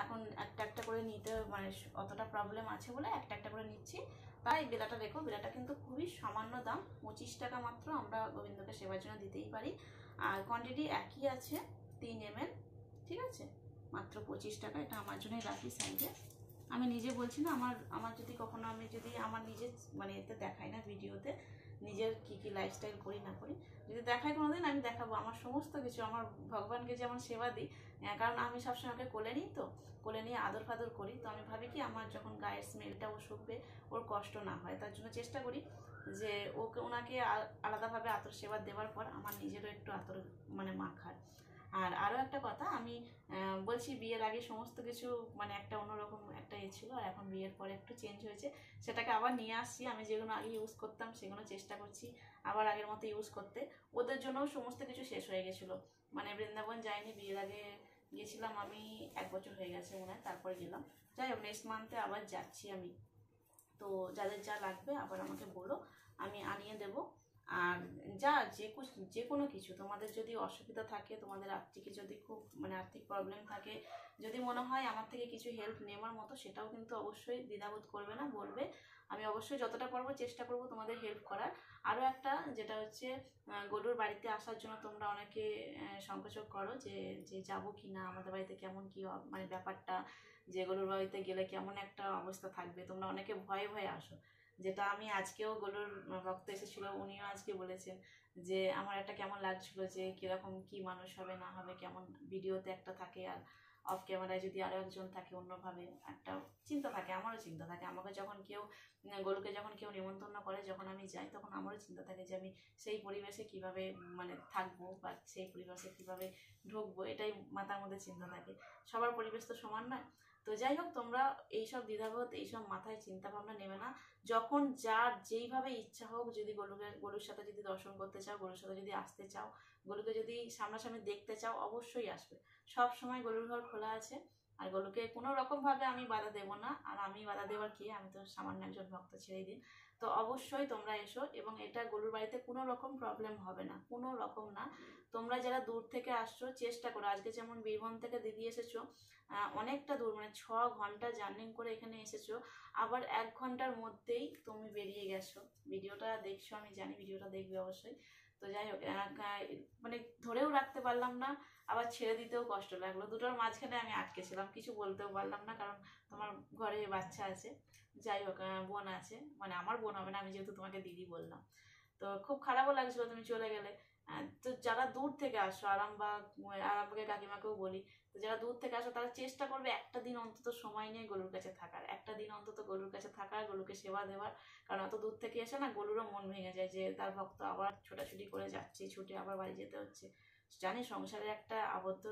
এখন একটা একটা করে নিতে মানে অতটা প্রবলেম আছে বলে একটা একটা করে নিচ্ছি, তাই বেলাটা রেখো। বেলাটা কিন্তু খুবই সামান্য দাম, 25 টাকা মাত্র, আমরা গোবিন্দকে সেবার জন্য দিতেই পারি। আর কোয়ান্টিটি একই আছে, 3 ml, ঠিক আছে, মাত্র 25 টাকা। এটা আমার জন্যই রাখি সাইডে। আমি নিজে বলছি না, আমার আমার যদি কখনো আমি যদি আমার নিজে মানে এতে দেখাই না ভিডিওতে, নিজের কী কী লাইফস্টাইল করি না করি। যদি দেখায় কোনো দিন আমি দেখাবো আমার সমস্ত কিছু, আমার ভগবানকে যেমন সেবা দিই, কারণ আমি সবসময় ওকে কোলে নিই, তো কোলে নিয়ে আদর ফাদর করি। তো আমি ভাবি কি আমার যখন গায়ের স্মেলটা ও শুকবে ওর কষ্ট না হয়, তার জন্য চেষ্টা করি যে ওনাকে আলাদাভাবে আতর সেবা দেওয়ার পর আমার নিজেরও একটু আতর মানে মাখার। আর আরও একটা কথা আমি বলছি, বিয়ের আগে সমস্ত কিছু মানে একটা অন্যরকম একটা ছিল, আর এখন বিয়ের পরে একটু চেঞ্জ হয়েছে, সেটাকে আবার নিয়ে আসছি। আমি যেগুলো আগে ইউজ করতাম সেগুলো চেষ্টা করছি আবার আগের মতো ইউজ করতে। ওদের জন্যও সমস্ত কিছু শেষ হয়ে গেছিলো, মানে বৃন্দাবন যাইনি, বিয়ের আগে গেছিলাম আমি 1 বছর হয়ে গেছে মনে হয়, তারপরে গেলাম। যাই হোক, নেক্সট মান্থে আবার যাচ্ছি আমি। তো যাদের যা লাগবে আবার আমাকে বলো, আমি আনিয়ে দেবো। আর যা যে কোনো কিছু তোমাদের যদি অসুবিধা থাকে, তোমাদের আর্থিক যদি খুব মানে আর্থিক প্রবলেম থাকে, যদি মনে হয় আমার থেকে কিছু হেল্প নেওয়ার মতো, সেটাও কিন্তু অবশ্যই দ্বিধাবোধ করবে না, বলবে। আমি অবশ্যই যতটা পারবো চেষ্টা করব তোমাদের হেল্প করার। আরও একটা যেটা হচ্ছে, গরুর বাড়িতে আসার জন্য তোমরা অনেকে সংকোচক করো যে যে যাবো কি না, আমাদের বাড়িতে কেমন কী মানে ব্যাপারটা, যে গরুর বাড়িতে গেলে কেমন একটা অবস্থা থাকবে, তোমরা অনেকে ভয়ে ভয়ে আসো। যেটা আমি আজকেও গরুর ভক্ত এসেছিলো, উনিও আজকে বলেছেন যে আমার একটা কেমন লাগছিল, যে কীরকম কি মানুষ হবে না হবে, কেমন ভিডিওতে একটা থাকে আর অফ ক্যামেরায় যদি আরও একজন থাকে অন্যভাবে একটা চিন্তা থাকে, আমারও চিন্তা থাকে। আমাকে যখন কেউ গরুকে যখন কেউ নিমন্ত্রণ করে, যখন আমি যাই, তখন আমারও চিন্তা থাকে যে আমি সেই পরিবেশে কিভাবে মানে থাকবো বা সেই পরিবেশে কিভাবে ঢুকবো, এটাই মাথার মধ্যে চিন্তা থাকে। সবার পরিবেশ তো সমান নয়। তো যাই হোক, তোমরা এইসব দ্বিধাবোধ এইসব মাথায় চিন্তা ভাবনা নেবে না। যখন যার যেইভাবে ইচ্ছা হোক, যদি গরুর সাথে যদি দর্শন করতে চাও, গরুর সাথে যদি আসতে চাও, গরুকে যদি সামনাসামনি দেখতে চাও, অবশ্যই আসবে। সব সময় গরুর ঘর খোলা আছে, আর গরুকে কোনো রকমভাবে আমি বাধা দেবো না। আর আমি বাধা দেওয়ার কি, আমি তো সামান্য একজন ভক্ত, ছেড়ে দিন। তো অবশ্যই তোমরা এসো, এবং এটা গরুর বাড়িতে কোনো রকম প্রবলেম হবে না, কোনো রকম না। তোমরা যারা দূর থেকে আসছো, চেষ্টা করো। আজকে যেমন বীরভূম থেকে দিদি এসেছো, অনেকটা দূর, মানে 6 ঘন্টা জার্নি করে এখানে এসেছো, আবার 1 ঘন্টার মধ্যেই তুমি বেরিয়ে গেছো। ভিডিওটা দেখছো, আমি জানি ভিডিওটা দেখবে অবশ্যই। তো যাই হোক, মানে ধরেও রাখতে পারলাম না, আবার ছেড়ে দিতেও কষ্ট লাগলো। দুটোর মাঝখানে আমি আটকে ছিলাম, কিছু বলতেও পারলাম না, কারণ তোমার ঘরে বাচ্চা আছে। যাই হোক, বোন আছে, মানে আমার বোন হবে না, আমি যেহেতু তোমাকে দিদি বললাম। তো খুব খারাপও লাগছিল তুমি চলে গেলে। তো যারা দূর থেকে আসো, আরামবাগের কাকিমাকেও বলি, তো যারা দূর থেকে আসো তারা চেষ্টা করবে একটা দিন অন্তত সময় নিয়ে গরুর কাছে থাকার, একটা দিন অন্তত গরুর কাছে থাকার, গরুকে সেবা দেওয়ার। কারণ অত দূর থেকে এসে না গরুরও মন ভেঙে যায় যে তার ভক্ত আবার ছোটাছুটি করে যাচ্ছে, ছুটে আবার বাড়ি যেতে হচ্ছে। জানি সংসারে একটা আবদ্ধ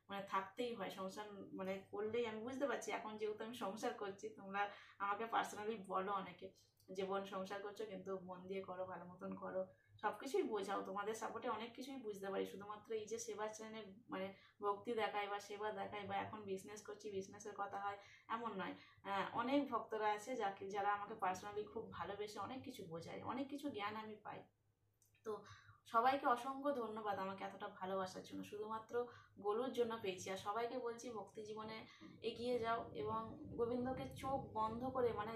মানে থাকতেই হয়, সংসার মানে করলেই, আমি বুঝতে পারছি এখন যেহেতু আমি সংসার করছি, তোমরা আমাকে পার্সোনালি বলো অনেকে যে বোন সংসার করছো কিন্তু মন দিয়ে করো, ভালো মতন করো, সব কিছুই বোঝাও। তোমাদের সাপোর্টে অনেক কিছুই বুঝতে পারি, শুধুমাত্র এই যে সেবা চ্যানেলে মানে ভক্তি দেখায় বা সেবা দেখায় বা এখন বিজনেস করছি বিজনেসের কথা হয়, এমন নয়। অনেক ভক্তরা আছে যারা আমাকে পার্সোনালি খুব ভালোবেসে অনেক কিছু বোঝায়, অনেক কিছু জ্ঞান আমি পাই। তো সবাইকে অসংখ্য ধন্যবাদ আমাকে এতটা ভালোবাসার জন্য, শুধুমাত্র গরুর জন্য পেয়েছি। আর সবাইকে বলছি ভক্তি জীবনে এগিয়ে যাও, এবং গোবিন্দকে চোখ বন্ধ করে, মানে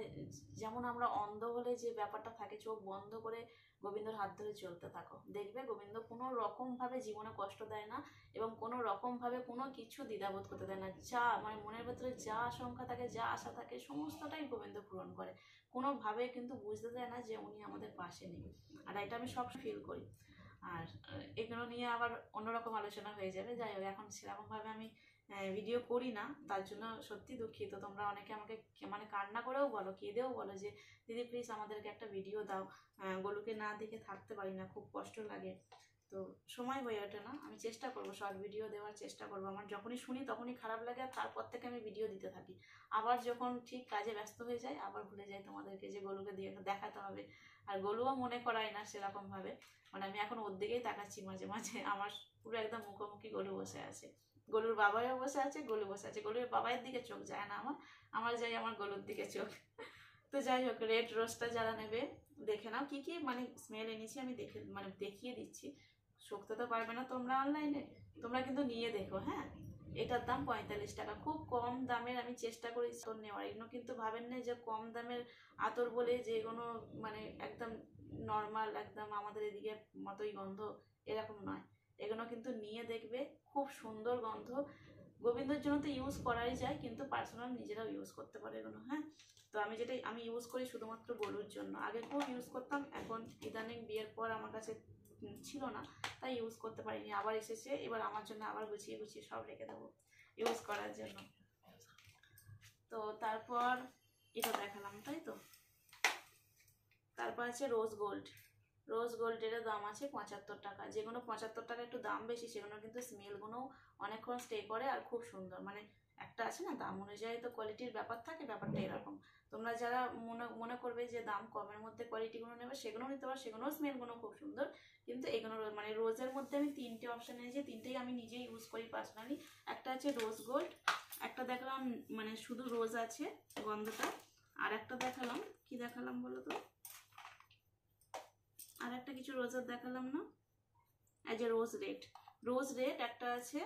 যেমন আমরা অন্ধ হলে যে ব্যাপারটা থাকে, চোখ বন্ধ করে গোবিন্দর হাত ধরে চলতে থাকো, দেখবে গোবিন্দ কোনো রকমভাবে জীবনে কষ্ট দেয় না, এবং কোনো রকমভাবে কোনো কিছু দ্বিধাবোধ করতে দেয় না। যা মানে মনের ভেতরে যা আশঙ্কা থাকে, যা আশা থাকে, সমস্তটাই গোবিন্দ পূরণ করে। কোনোভাবে কিন্তু বুঝতে দেয় না যে উনি আমাদের পাশে নেই। আর এটা আমি সব ফিল করি। আর এগুলো নিয়ে আবার অন্যরকম আলোচনা হয়ে যাবে। যাই হোক, এখন সেরকমভাবে আমি ভিডিও করি না, তার জন্য সত্যি দুঃখিত। তোমরা অনেকে আমাকে মানে কান্না করেও বলো, কেঁদেও বলো যে দিদি প্লিজ আমাদেরকে একটা ভিডিও দাও, গলুকে না দেখে থাকতে পারি না, খুব কষ্ট লাগে। তো সময় হয়ে ওঠে না, আমি চেষ্টা করবো শর্ট ভিডিও দেওয়ার চেষ্টা করবো। আমার যখনই শুনি তখনই খারাপ লাগে, আর তারপর থেকে আমি ভিডিও দিতে থাকি। আবার যখন ঠিক কাজে ব্যস্ত হয়ে যায়, আবার ভুলে যাই তোমাদেরকে যে গলুকে দিয়ে দেখাতে হবে। আর গলুও মনে করায় না সেরকমভাবে, মানে আমি এখন ওর দিকেই তাকাচ্ছি মাঝে মাঝে, আমার পুরো একদম মুখোমুখি গলু বসে আছে, গলুর বাবাও বসে আছে, গলু বসে আছে। গলুর বাবাইয়ের দিকে চোখ যায় না আমার যাই আমার গলুর দিকে চোখ। তো যাই হোক, রেড রোজটা যারা নেবে দেখে নাও, কি কি মানে স্মেল এনেছি আমি মানে দেখিয়ে দিচ্ছি। শোকতে তো পারবে না তোমরা অনলাইনে, তোমরা কিন্তু নিয়ে দেখো। হ্যাঁ, এটার দাম 45 টাকা, খুব কম দামের আমি চেষ্টা করি আতর নেওয়ার। এগুলো কিন্তু ভাবেন না যে কম দামের আতর বলে যে কোনো মানে একদম নর্মাল একদম আমাদের এদিকে মতোই গন্ধ, এরকম নয়। এগুলো কিন্তু নিয়ে দেখবে, খুব সুন্দর গন্ধ। গোবিন্দর জন্য তো ইউজ করাই যায়, কিন্তু পার্সোনাল নিজেরাও ইউজ করতে পারে এগুলো। হ্যাঁ, তো আমি ইউজ করি শুধুমাত্র গলুর জন্য। আগে খুব ইউজ করতাম, এখন ইদানিং বিয়ের পর আমার কাছে ছিল না, তাই ইউজ করতে পারিনি। আবার এসেছে, এবার আমার জন্য আবার গুছিয়ে গুছিয়ে সব রেখে দেবো ইউজ করার জন্য। তো তারপর এটা দেখালাম, তাই তো। তারপর আছে রোজ গোল্ড। রোজ গোল্ডের দাম আছে 75 টাকা। যেগুলো 75 টাকা একটু দাম বেশি, সেগুলো কিন্তু স্মেলগুলোও অনেকক্ষণ স্টে করে আর খুব সুন্দর। মানে একটা আছে না, দাম অনুযায়ী তো কোয়ালিটির ব্যাপার থাকে, ব্যাপারটা এরকম। তোমরা যারা মনে করবে যে দাম কমের মধ্যে কোয়ালিটিগুলো নেবে, সেগুলো নিতে পারো, সেগুলোও স্মেলগুলো খুব সুন্দর। কিন্তু এগুলো মানে রোজের মধ্যে আমি 3টে অপশান নিয়েছি, 3টেই আমি নিজেই ইউজ করি পার্সোনালি। একটা আছে রোজ গোল্ড, একটা দেখালাম মানে শুধু রোজ আছে গন্ধটা, আর একটা দেখালাম, কি দেখালাম বলো তো, আর একটা কিছু রোজের দেখালাম না, এই যে রোজ রেড। রোজ রেড একটা আছে,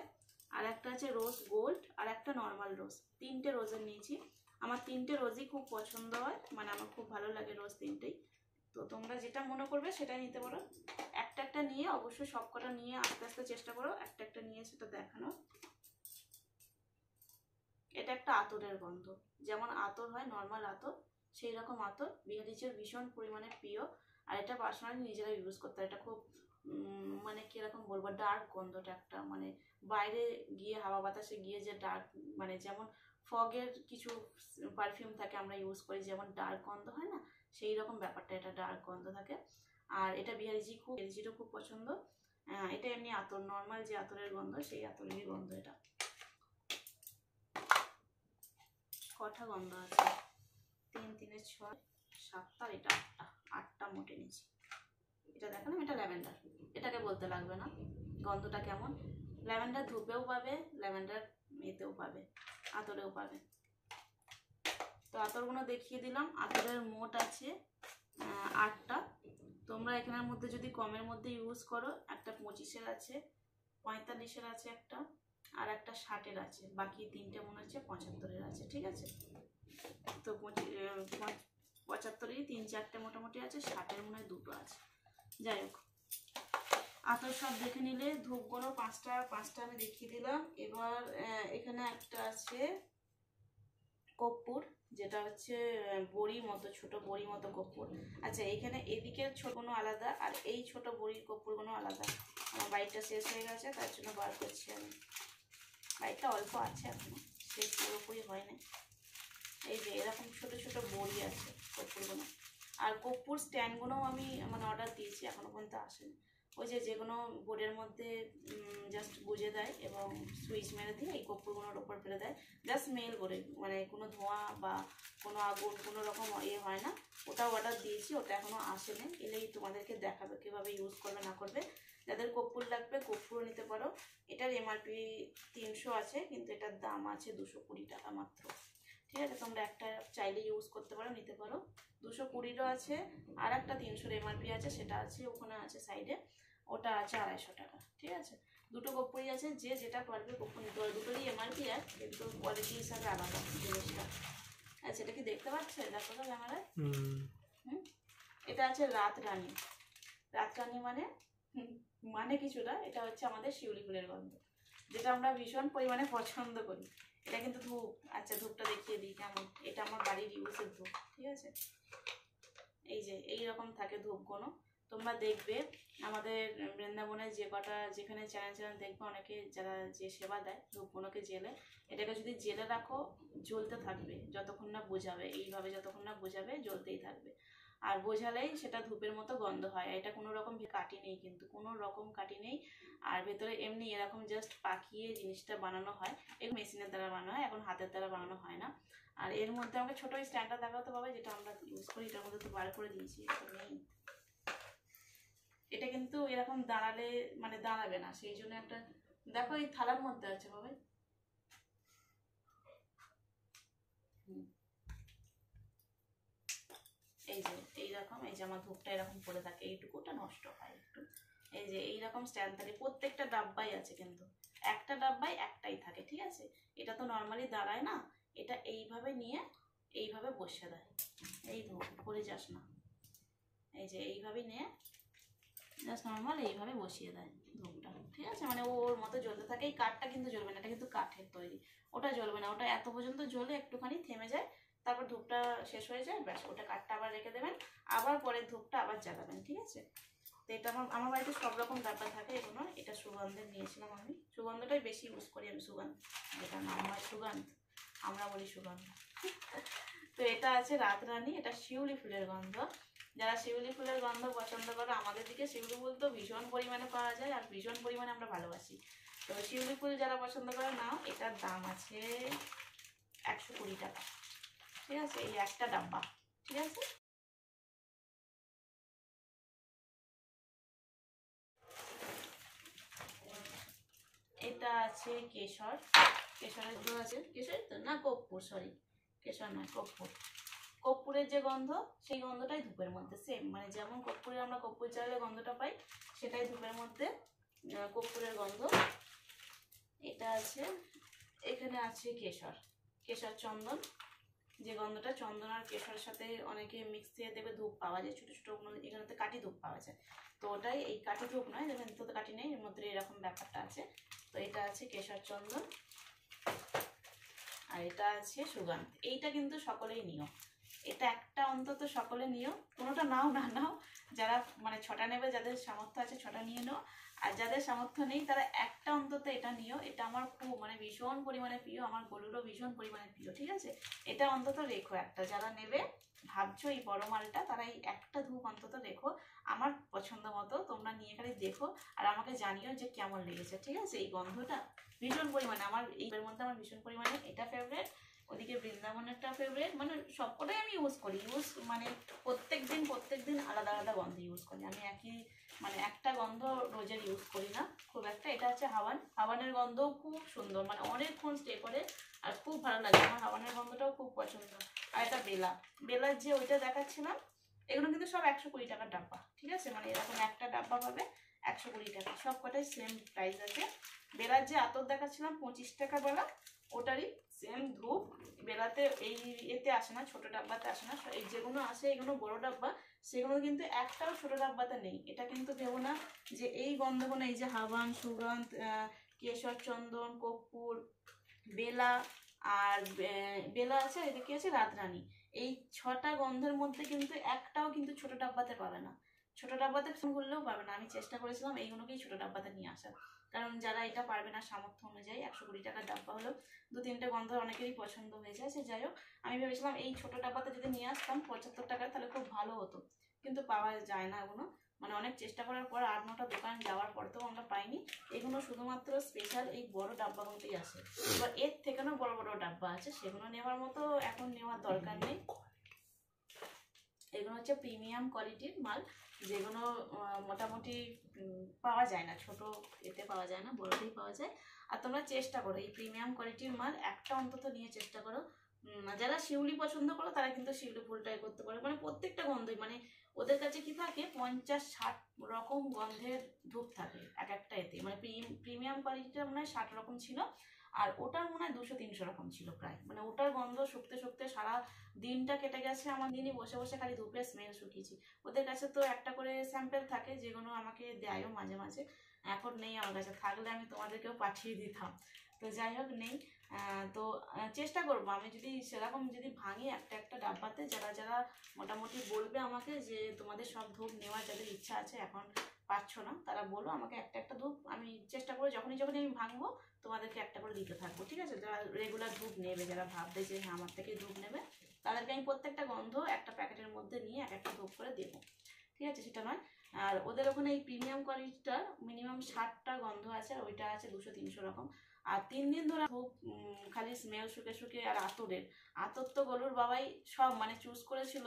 আর একটা আছে রোজ গোল্ড, আর একটা নর্মাল রোজ। 3টে রোজের নিয়েছি। আমার 3টে রোজই খুব পছন্দ হয়, মানে আমার খুব ভালো লাগে রোজ 3টেই। তো তোমরা যেটা মনে করবে সেটাই নিতে পারো। একটা একটা নিয়ে, অবশ্যই সবকটা নিয়ে আস্তে আস্তে চেষ্টা করো একটা একটা নিয়ে সেটা দেখানো। এটা একটা আতরের গন্ধ, যেমন আতর হয় নর্মাল আতর, সেই রকম আতর। বিহারিজের ভীষণ পরিমাণে প্রিয়, আর এটা পার্সোনালি নিজেরা ইউজ করতে হয়। এটা খুব মানে কিরকম বলবো, ডার্ক গন্ধটা একটা, মানে বাইরে গিয়ে হাওয়া বাতাসে গিয়ে যে ডার্ক, মানে যেমন ফগের কিছু পারফিউম থাকে আমরা ইউজ করি, যেমন ডার্ক গন্ধ হয় না, সেই রকম ব্যাপারটা, এটা ডার্ক গন্ধ থাকে। আর এটা বিহারিজিরও খুব পছন্দ। এটা এমনি আতর, নর্মাল যে আতরের গন্ধ, সেই আতরেরই গন্ধ এটা। কটা গন্ধ আছে, 3 3 6 7, আর এটা 8টা মোটে নিয়েছি। এটা দেখালাম, এটা ল্যাভেন্ডার। এটাকে বলতে লাগবে না গন্ধটা কেমন। ল্যাভেন্ডার ধূপেও পাবে, ল্যাভেন্ডার এতেও পাবে, আতরেও পাবে। তো আতরগুলো দেখিয়ে দিলাম। আতরের মোট আছে 8টা। তোমরা এখানের মধ্যে যদি কমের মধ্যে ইউজ করো, একটা 25-এর আছে, 45-এর আছে একটা, আর একটা 60-এর আছে, বাকি 3টে মনে হচ্ছে 75-এর আছে। ঠিক আছে, তো 75-এরই 3 4টে মোটামুটি আছে, 60-এর মনে হয় 2টো আছে। যাই হোক, আতর সব দেখে নিলে। ধূপগুলো 5টা আমি দেখিয়ে দিলাম। এবার এখানে একটা আছে কর্পূর, যেটা হচ্ছে বড়ি মতো, ছোট বড়ি মতো কর্পূর। আচ্ছা, এখানে এদিকের ছোটগুলো আলাদা, আর এই ছোট বড়ির কর্পূরগুলো আলাদা। আমার বাড়িটা শেষ হয়ে গেছে, তার জন্য বার করছি আমি। বাড়িটা অল্প আছে এখনো, শেষ পুরোপুরি হয়নি। এই যে এরকম ছোট ছোট বড়ি আছে কর্পূরগুলো। আর কর্পূর স্ট্যান্ডগুলোও আমি মানে অর্ডার দিয়েছি, এখনো পর্যন্ত আসেনি। ওই যে যেগুলো বোর্ডের মধ্যে জাস্ট গুজে দেয় এবং সুইচ মেরে দিয়ে এই কর্পূরগুলোর ওপর ফেলে দেয়, জাস্ট স্মেল করে, মানে কোনো ধোঁয়া বা কোনো আগুন কোনো রকম ইয়ে হয় না। ওটাও অর্ডার দিয়েছি, ওটা এখনও আসেনি। এলেই তোমাদেরকে দেখাবে কীভাবে ইউজ করবে না করবে। যাদের কর্পূর লাগবে কর্পূরও নিতে পারো। এটার এমআরপি 300 আছে, কিন্তু এটার দাম আছে 220 টাকা মাত্র। ঠিক আছে, তোমরা একটা চাইলে ইউজ করতে পারো, নিতে পারো। 220-রও আছে, আর একটা 300-র এমআরপি আছে, সেটা আছে ওখানে আছে সাইডে, ওটা আছে 250 টাকা। ঠিক আছে, দুটো কর্পূরই আছে, যে যেটা পারবে কর্পূর নিতে পারবে। দুটোরই এমআরপি এক, কিন্তু কোয়ালিটি হিসাবে আলাদা জিনিসটা। আচ্ছা, এটা কি দেখতে পাচ্ছ? দেখো তো ক্যামেরায়। এটা আছে রাত রানী। রাত রানী মানে কিছুটা, এটা হচ্ছে আমাদের শিউলি ফুলের গন্ধ, যেটা আমরা ভীষণ পরিমাণে পছন্দ করি। এটা কিন্তু ধূপ। আচ্ছা, ধূপটা দেখিয়ে দিই কেমন। এটা আমার বাড়ির ইউজের ধূপ। ঠিক আছে, এই যে এইরকম থাকে ধূপগুলো। তোমরা দেখবে আমাদের বৃন্দাবনে যে কটা, যেখানে চ্যানেল দেখবে, অনেকে যারা যে সেবা দেয় ধূপগুলোকে জেলে, এটাকে যদি জেলে রাখো জ্বলতে থাকবে যতক্ষণ না বোঝাবে। এইভাবে যতক্ষণ না বোঝাবে জ্বলতেই থাকবে, আর বোঝালেই সেটা ধূপের মতো গন্ধ হয়। এটা কোনো রকম কাঠি নেই, কিন্তু কোনো রকম কাঠি নেই। আর ভেতরে এমনি এরকম জাস্ট পাকিয়ে জিনিসটা বানানো হয়। এই মেশিনের দ্বারা বানানো হয়, এখন হাতের দ্বারা বানানো হয় না। আর এর মধ্যে আমাকে ছোটো স্ট্যান্ডটা দেখাতে পাবে, যেটা আমরা ইউজ করি। এটার মধ্যে তো বার করে দিয়েছি, এটা নেই। এটা কিন্তু এরকম দাঁড়ালে মানে দাঁড়াবে না, সেই জন্য একটা দেখো এই থালার মধ্যে আছে বাবা। এই যে এইরকম, এই যে আমার ধূপটা এরকম পড়ে থাকে, এইটুকুটা নষ্ট হয় একটু। এই যে এইরকম স্ট্যান্ড থাকে, প্রত্যেকটা ডাব্বাই আছে, কিন্তু একটা ডাব্বাই একটাই থাকে। ঠিক আছে, এটা তো নর্মালি দাঁড়ায় না, এটা এইভাবে নিয়ে এইভাবে বসে দেয়। এই ধূপ পড়ে যাস না, এই যে এইভাবে নিয়ে জাস্ট নর্মাল এইভাবে বসিয়ে দেয় ধূপটা, ঠিক আছে। মানে ওর মতো জ্বলতে থাকে। এই কাঠটা কিন্তু জ্বলবে না, এটা কিন্তু কাঠের তৈরি, ওটা জ্বলবে না। ওটা এত পর্যন্ত জ্বলে একটুখানি থেমে যায়, তারপর ধূপটা শেষ হয়ে যায়, ব্যাস ওটা কাঠটা আবার রেখে দেবেন, আবার পরের ধূপটা আবার জ্বালাবেন, ঠিক আছে। তো এটা আমার বাড়িতে সব রকম ব্যাপার থাকে এগুলো। এটা সুগন্ধের নিয়েছিলাম আমি, সুগন্ধটাই বেশি ইউজ করি আমি, সুগন্ধ যেটা নাম হয় সুগন্ধ, আমরা বলি সুগন্ধ। তো এটা আছে রাতরানী, এটা শিউলি ফুলের গন্ধ। যারা শিউলি ফুলের গন্ধ পছন্দ করে, আমাদের দিকে শিউলি ফুল তো ভীষণ পরিমাণে পাওয়া যায় আর ভীষণ পরিমাণে আমরা ভালোবাসি। তো শিউলি ফুল যারা পছন্দ করে নাও, এটার দাম আছে 120 টাকা, ঠিক আছে, এই একটা ডাব্বা, ঠিক আছে। এটা আছে কেশর, কেশরের গুঁড়ো আছে, কেশর তো না, কর্পূর, সরি কেশর নয়, কর্পূর। কর্পূরের যে গন্ধ, সেই গন্ধটাই ধূপের মধ্যে সেম, মানে যেমন কর্পূরে আমরা কর্পূর জ্বালালে গন্ধটা পাই, সেটাই ধূপের মধ্যে কর্পূরের গন্ধ। এটা আছে, এখানে আছে কেশর, কেশর চন্দন, যে গন্ধটা চন্দন আর কেশরের সাথে অনেকে মিক্স দিয়ে দেবে, ধূপ পাওয়া যায় ছোটো ছোটো, এখানে তো কাঠি ধূপ পাওয়া যায়। তো ওটাই, এই কাঠি ধূপ নয়, দেখেন তো কাঠি নেই, এর মধ্যে এরকম ব্যাপারটা আছে। তো এটা আছে কেশর চন্দন, আর এটা আছে সুগন্ধ। এইটা কিন্তু সকলেই নিও, এটা একটা অন্তত সকলে নিও, কোনোটা নাও না নাও, যারা মানে 6টা নেবে, যাদের সামর্থ্য আছে 6টা নিয়ে নাও, আর যাদের সামর্থ্য নেই তারা একটা অন্তত এটা নিও। এটা আমার খুব মানে ভীষণ পরিমাণে প্রিয়, আমার গলুরও ভীষণ পরিমাণে প্রিয়, ঠিক আছে। এটা অন্তত রেখো একটা, যারা নেবে ভাবছো এই বড় মালটা, তারা এই একটা ধূপ অন্তত রেখো, আমার পছন্দ মতো তোমরা নিয়ে খালি দেখো, আর আমাকে জানিও যে কেমন লেগেছে, ঠিক আছে। এই গন্ধটা ভীষণ পরিমাণে আমার, এইটার মধ্যে আমার ভীষণ পরিমাণে এটা ফেভারিট। ওদিকে বৃন্দাবনেরটা ফেভারিট, মানে সবকটাই আমি ইউজ করি, মানে প্রত্যেক দিন আলাদা আলাদা গন্ধ ইউজ করি আমি, একই মানে একটা গন্ধ রোজের ইউজ করি না খুব একটা। এটা হচ্ছে হাওয়ান, হাওয়ানের গন্ধও খুব সুন্দর, মানে অনেকক্ষণ স্টে করে আর খুব ভালো লাগে আমার, হাওয়ানের গন্ধটাও খুব পছন্দ। আর এটা বেলা, বেলার যে ওইটা দেখাচ্ছিলাম, এগুলো কিন্তু সব 120 টাকার ডাব্বা, ঠিক আছে। মানে এরকম একটা ডাব্বা পাবে 120 টাকা, সব কটাই সেম প্রাইস আছে। বেলার যে আতর দেখাচ্ছিলাম 25 টাকা বেলা, ওটারই সেম ধূপ। বেলাতে এই এতে আসে না, ছোট ডাব্বাতে আসে না, এই যেগুলো আসে এগুলো বড় ডাব্বা, সেগুলো কিন্তু একটাও ছোট ডাব্বাতে নেই। এটা কিন্তু ভেবো না যে এই গন্ধগুলো, এই যে হাওয়ান, সুগন্ধ, কেশর চন্দন, কর্পূর, বেলা, আর বেলা আছে, এদিকে আছে রাতরানী, এই 6টা গন্ধের মধ্যে কিন্তু একটাও কিন্তু ছোট ডাব্বাতে পাবে না, ছোট ডাব্বাতে বললেও পাবে না। আমি চেষ্টা করেছিলাম এইগুলোকেই ছোট ডাব্বাতে নিয়ে আসার, কারণ যারা এটা পারবে না সামর্থ্য অনুযায়ী, 120 টাকার ডাব্বা হলো 2-3টে গন্ধ অনেকেরই পছন্দ হয়ে যায়। সে যাই হোক, আমি ভেবেছিলাম এই ছোট ডাব্বাতে যদি নিয়ে আসতাম 75 টাকার, তাহলে খুব ভালো হতো, কিন্তু পাওয়া যায় না এগুলো। মানে অনেক চেষ্টা করার পর 8-9টা দোকান যাওয়ার পর তো আমরা পাইনি। এগুলো শুধুমাত্র স্পেশাল এই বড় ডাব্বাগুলোতেই আসে। এবার এর থেকেও বড় বড় ডাব্বা আছে, সেগুলো নেওয়ার মতো এখন নেওয়ার দরকার নেই। এগুলো হচ্ছে প্রিমিয়াম কোয়ালিটির মাল, যেগুলো মোটামুটি পাওয়া যায় না, ছোট এতে পাওয়া যায় না, বড়তেই পাওয়া যায়। আর তোমরা চেষ্টা করো এই প্রিমিয়াম কোয়ালিটির মাল একটা অন্তত নিয়ে চেষ্টা করো। যারা শিউলি পছন্দ করো তারা কিন্তু শিউলি ফুলটাই করতে পারো, মানে প্রত্যেকটা গন্ধই, মানে ওদের কাছে কি থাকে 50-60 রকম গন্ধের ধূপ থাকে এক একটা এতে, মানে প্রিমিয়াম কোয়ালিটিটা মনে হয় 60 রকম ছিল, আর ওটার মনে হয় 200-300 রকম ছিল প্রায়। মানে ওটার গন্ধ শুকতে শুকতে সারা দিনটা কেটে গেছে আমার, দিনই বসে বসে খালি ধূপের স্মেল শুকিয়েছি। ওদের কাছে তো একটা করে স্যাম্পেল থাকে, যেগুলো আমাকে দেয়ও মাঝে মাঝে, এখন নেই আমার কাছে, থাকলে আমি তোমাদেরকেও পাঠিয়ে দিতাম। তো যাই হোক নেই। তো চেষ্টা করবো আমি, যদি সেরকম যদি ভাঙি একটা একটা ডাব্বাতে, যারা যারা মোটামুটি বলবে আমাকে যে তোমাদের সব ধূপ নেওয়ার যাদের ইচ্ছা আছে, এখন পাচ্ছ না, তারা বলো আমাকে একটা একটা ধূপ, আমি চেষ্টা করে যখনই যখনই আমি ভাঙবো তোমাদেরকে একটা করে দিতে থাকবো, ঠিক আছে। যারা রেগুলার ধূপ নেবে, যারা ভাববে যে হ্যাঁ আমার থেকে ধূপ নেবে, তাদেরকে আমি প্রত্যেকটা গন্ধ একটা প্যাকেটের মধ্যে নিয়ে এক একটা ধূপ করে দেবো, ঠিক আছে, সেটা নয়। আর ওদের ওখানে এই প্রিমিয়াম কোয়ালিটিটার মিনিমাম 60টা গন্ধ আছে, আর ওইটা আছে 200-300 রকম। আর 3 দিন ধরে ধূপ খালি স্মেল শুকে শুকে। আর আতর তো গলুর বাবাই সব মানে চুজ করেছিল,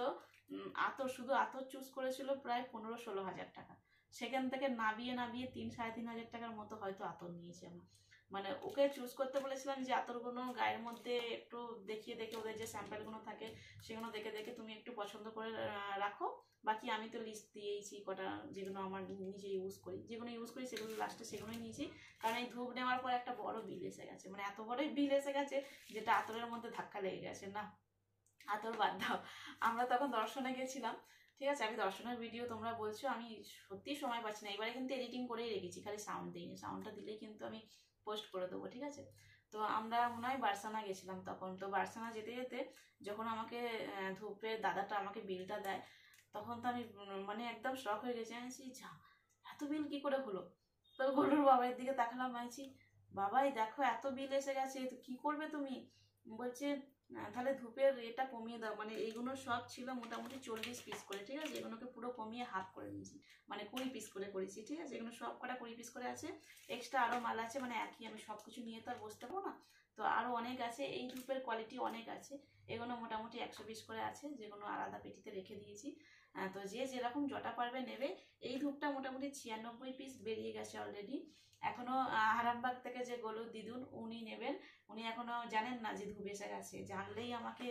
আতর শুধু আতর চুজ করেছিল প্রায় 15-16 হাজার টাকা, সেখান থেকে নাবিয়ে নাবিয়ে 3-3.5 হাজার টাকার মতো হয়তো আতর নিয়েছি আমরা। মানে ওকে চুজ করতে বলেছিলাম যে আতরগুলো গায়ের মধ্যে একটু দেখিয়ে দেখে, ওদের যে স্যাম্পেলগুলো থাকে সেগুলো দেখে দেখে তুমি একটু পছন্দ করে রাখো, বাকি আমি তো লিস্ট দিয়েইছি কটা, যেগুলো আমার নিজে ইউজ করি, যেগুলো ইউজ করি সেগুলো লাস্টে সেগুলোই নিয়েছি। কারণ এই ধূপ নেওয়ার পর একটা বড় বিল এসে গেছে, মানে এত বড়ই বিল এসে গেছে যেটা আতরের মধ্যে ধাক্কা লেগে গেছে। না, আতর বাদ দাও, আমরা তখন দর্শনে গেছিলাম, ঠিক আছে। আমি দর্শনের ভিডিও তোমরা বলছো, আমি সত্যি সময় পাচ্ছি না। এবারে কিন্তু এডিটিং করেই রেখেছি, খালি সাউন্ড দিইনি। সাউন্ডটা দিলেই কিন্তু আমি পোস্ট করে দেবো, ঠিক আছে। তো আমরা মনে হয় বার্সানা গেছিলাম তখন। তো বার্সানা যেতে যেতে যখন আমাকে ধূপের দাদাটা আমাকে বিলটা দেয়, তখন তো আমি মানে একদম শক হয়ে গেছি। আমি যা, এত বিল কি করে হলো? তো গরুর বাবার দিকে তাকালাম, ভাইছি বাবাই দেখো এত বিল এসে গেছে, তো কি করবে তুমি? বলছে তাহলে ধূপের এটা কমিয়ে দাও। মানে এইগুলো সব ছিল মোটামুটি 40 পিস করে, ঠিক আছে। এগুলোকে পুরো কমিয়ে হাফ করে নিয়েছি, মানে 20 পিস করে করেছি, ঠিক আছে। এগুলো সব কটা 20 পিস করে আছে, এক্সট্রা আরও মাল আছে, মানে একই আমি সব কিছু নিয়ে তো আর বসতে পারবো না। তো আরও অনেক আছে, এই ধূপের কোয়ালিটি অনেক আছে। এগুলো মোটামুটি 100 পিস করে আছে, যেগুলো আলাদা পেটিতে রেখে দিয়েছি। তো যে যেরকম জটা পারবে নেবে। এই ধূপটা মোটামুটি 96 পিস বেরিয়ে গেছে অলরেডি। এখনো আরামবাগ থেকে যে গোলু দিদুন উনি নেবেন, উনি এখনো জানেন না যে ধূপ এসে গেছে। জানলেই আমাকে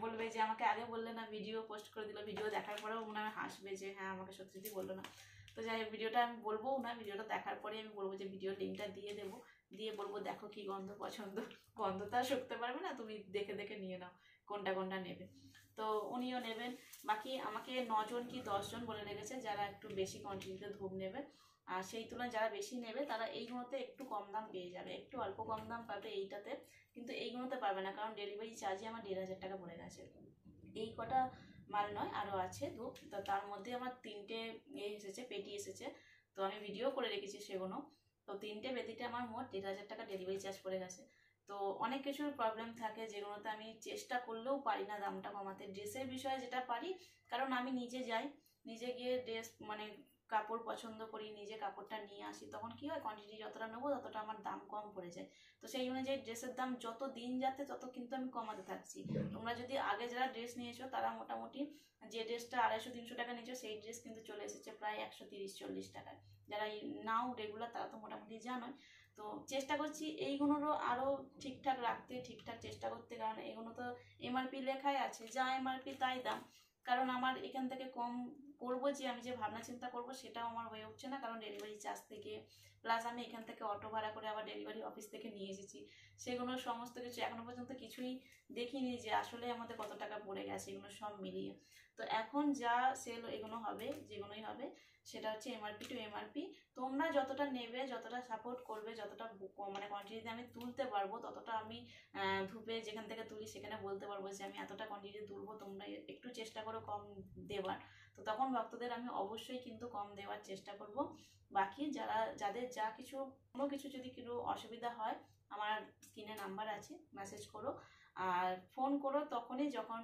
বলবে যে আমাকে আগে বললে না, ভিডিও পোস্ট করে দিল। ভিডিও দেখার পরেও মনে হয় হাসবে যে হ্যাঁ আমাকে সত্যি বললো না। তো যাই হোক, ভিডিওটা আমি বলবো না, ভিডিওটা দেখার পরে আমি বলবো যে ভিডিওর লিঙ্কটা দিয়ে দেবো, দিয়ে বলবো দেখো কি গন্ধ পছন্দ। গন্ধ তো আর শুকতে পারবে না, তুমি দেখে দেখে নিয়ে নাও কোনটা কোনটা নেবে। তো উনিও নেবেন। বাকি আমাকে 9 জন কি 10 জন বলে রেখেছে যারা একটু বেশি কোয়ান্টিটিতে ধূপ নেবে। আর সেই তুলনায় যারা বেশি নেবে তারা এইগুলোতে একটু কম দাম পেয়ে যাবে, একটু অল্প কম দাম পাবে এইটাতে, কিন্তু এইগুলোতে পাবে না, কারণ ডেলিভারি চার্জে আমার 1500 টাকা পড়ে গেছে। এই কটা মাল নয়, আরও আছে ধূপ। তো তার মধ্যে আমার 3টে এসেছে, পেটি এসেছে। তো আমি ভিডিও করে রেখেছি সেগুলো। তো 3টে পেটিতে আমার মোট 1500 টাকা ডেলিভারি চার্জ পড়ে গেছে। তো অনেক কিছুর প্রবলেম থাকে যেগুলোতে আমি চেষ্টা করলেও পারি না দামটা কমাতে। ড্রেসের বিষয়ে যেটা পারি, কারণ আমি নিজে যাই, নিজে গিয়ে ড্রেস মানে কাপড় পছন্দ করি, নিজে কাপড়টা নিয়ে আসি, তখন কি হয় কোয়ান্টিটি যতটা নেবো ততটা আমার দাম কম পড়ে যায়। তো সেই অনুযায়ী ড্রেসের দাম যত দিন যাচ্ছে তত কিন্তু আমি কমাতে থাকছি। তোমরা যদি আগে যারা ড্রেস নিয়েছো তারা মোটামুটি যে ড্রেসটা 250-300 টাকা নিয়েছো, সেই ড্রেস কিন্তু চলে এসেছে প্রায় 130-140 টাকায়। যারা নাও রেগুলার তারা তো মোটামুটি জানোই। তো চেষ্টা করছি এইগুলোরও আরও ঠিকঠাক রাখতে, ঠিকঠাক চেষ্টা করতে, কারণ এগুলো তো এমআরপি লেখাই আছে, যা এমআরপি তাই দাম। কারণ আমার এখান থেকে কম করবো, যে আমি যে ভাবনা চিন্তা করবো সেটাও আমার হয়ে উঠছে না, কারণ ডেলিভারি চার্জ থেকে প্লাস আমি এখান থেকে অটো ভাড়া করে আবার ডেলিভারি অফিস থেকে নিয়ে এসেছি, সেগুলো সমস্ত কিছু এখনো পর্যন্ত কিছুই দেখিনি যে আসলে আমাদের কত টাকা পড়ে গেছে এগুলো সব মিলিয়ে। তো এখন যা সেল এগুলো হবে, যেগুলোই হবে সেটা হচ্ছে এমআরপি টু এমআরপি। তোমরা যতটা নেবে, যতটা সাপোর্ট করবে, যতটা মানে কোয়ান্টিটিতে আমি তুলতে পারবো, ততটা আমি ধূপে যেখান থেকে তুলি সেখানে বলতে পারবো যে আমি এতটা কোয়ান্টিটি তুলবো, তোমরা একটু চেষ্টা করো কম দেওয়ার। তো তখন ভক্তদের আমি অবশ্যই কিন্তু কম দেওয়ার চেষ্টা করব। বাকি যাদের যা কিছু কোনো কিছু যদি কিছু অসুবিধা হয়, আমার স্ক্রিনে নাম্বার আছে, মেসেজ করো আর ফোন করো তখনই যখন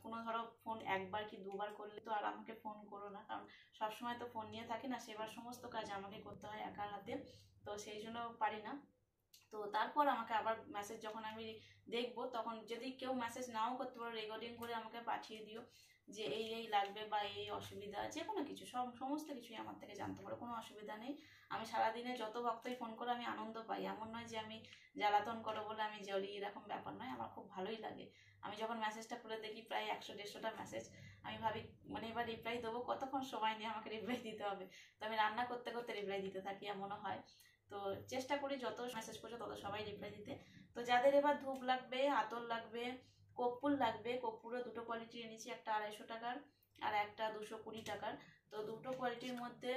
কোনো ধরো ফোন একবার কি দুবার করলে তো আর আমাকে ফোন করো না, কারণ সবসময় তো ফোন নিয়ে থাকি না, সেবার সমস্ত কাজ আমাকে করতে হয় একার হাতে, তো সেই জন্য পারি না। তো তারপর আমাকে আবার মেসেজ যখন আমি দেখবো, তখন যদি কেউ মেসেজ নাও করতে পারো, রেকর্ডিং করে আমাকে পাঠিয়ে দিও যে এই লাগবে বা এই অসুবিধা, যে কোনো কিছু সমস্ত কিছুই আমার থেকে জানতে পারো, কোনো অসুবিধা নেই। আমি সারাদিনে যত ভক্তই ফোন করে আমি আনন্দ পাই, এমন নয় যে আমি জ্বালাতন করো বলে আমি জ্বলি, এরকম ব্যাপার নয়, আমার খুব ভালোই লাগে। আমি যখন মেসেজটা খুলে দেখি প্রায় 100-150টা মেসেজ, আমি ভাবি মানে এবার রিপ্লাই দেবো, কতক্ষণ সময় নিয়ে আমাকে রিপ্লাই দিতে হবে। তো আমি রান্না করতে করতে রিপ্লাই দিতে থাকি, এমনও হয়। তো চেষ্টা করি যত মেসেজ করছো তত সবাই রিপ্লাই দিতে। তো যাদের এবার ধূপ লাগবে, আতর লাগবে, কর্পূর লাগবে, কর্পূরও দুটো কোয়ালিটি এনেছি, একটা 250 টাকার আর একটা 220 টাকার। তো দুটো কোয়ালিটির মধ্যে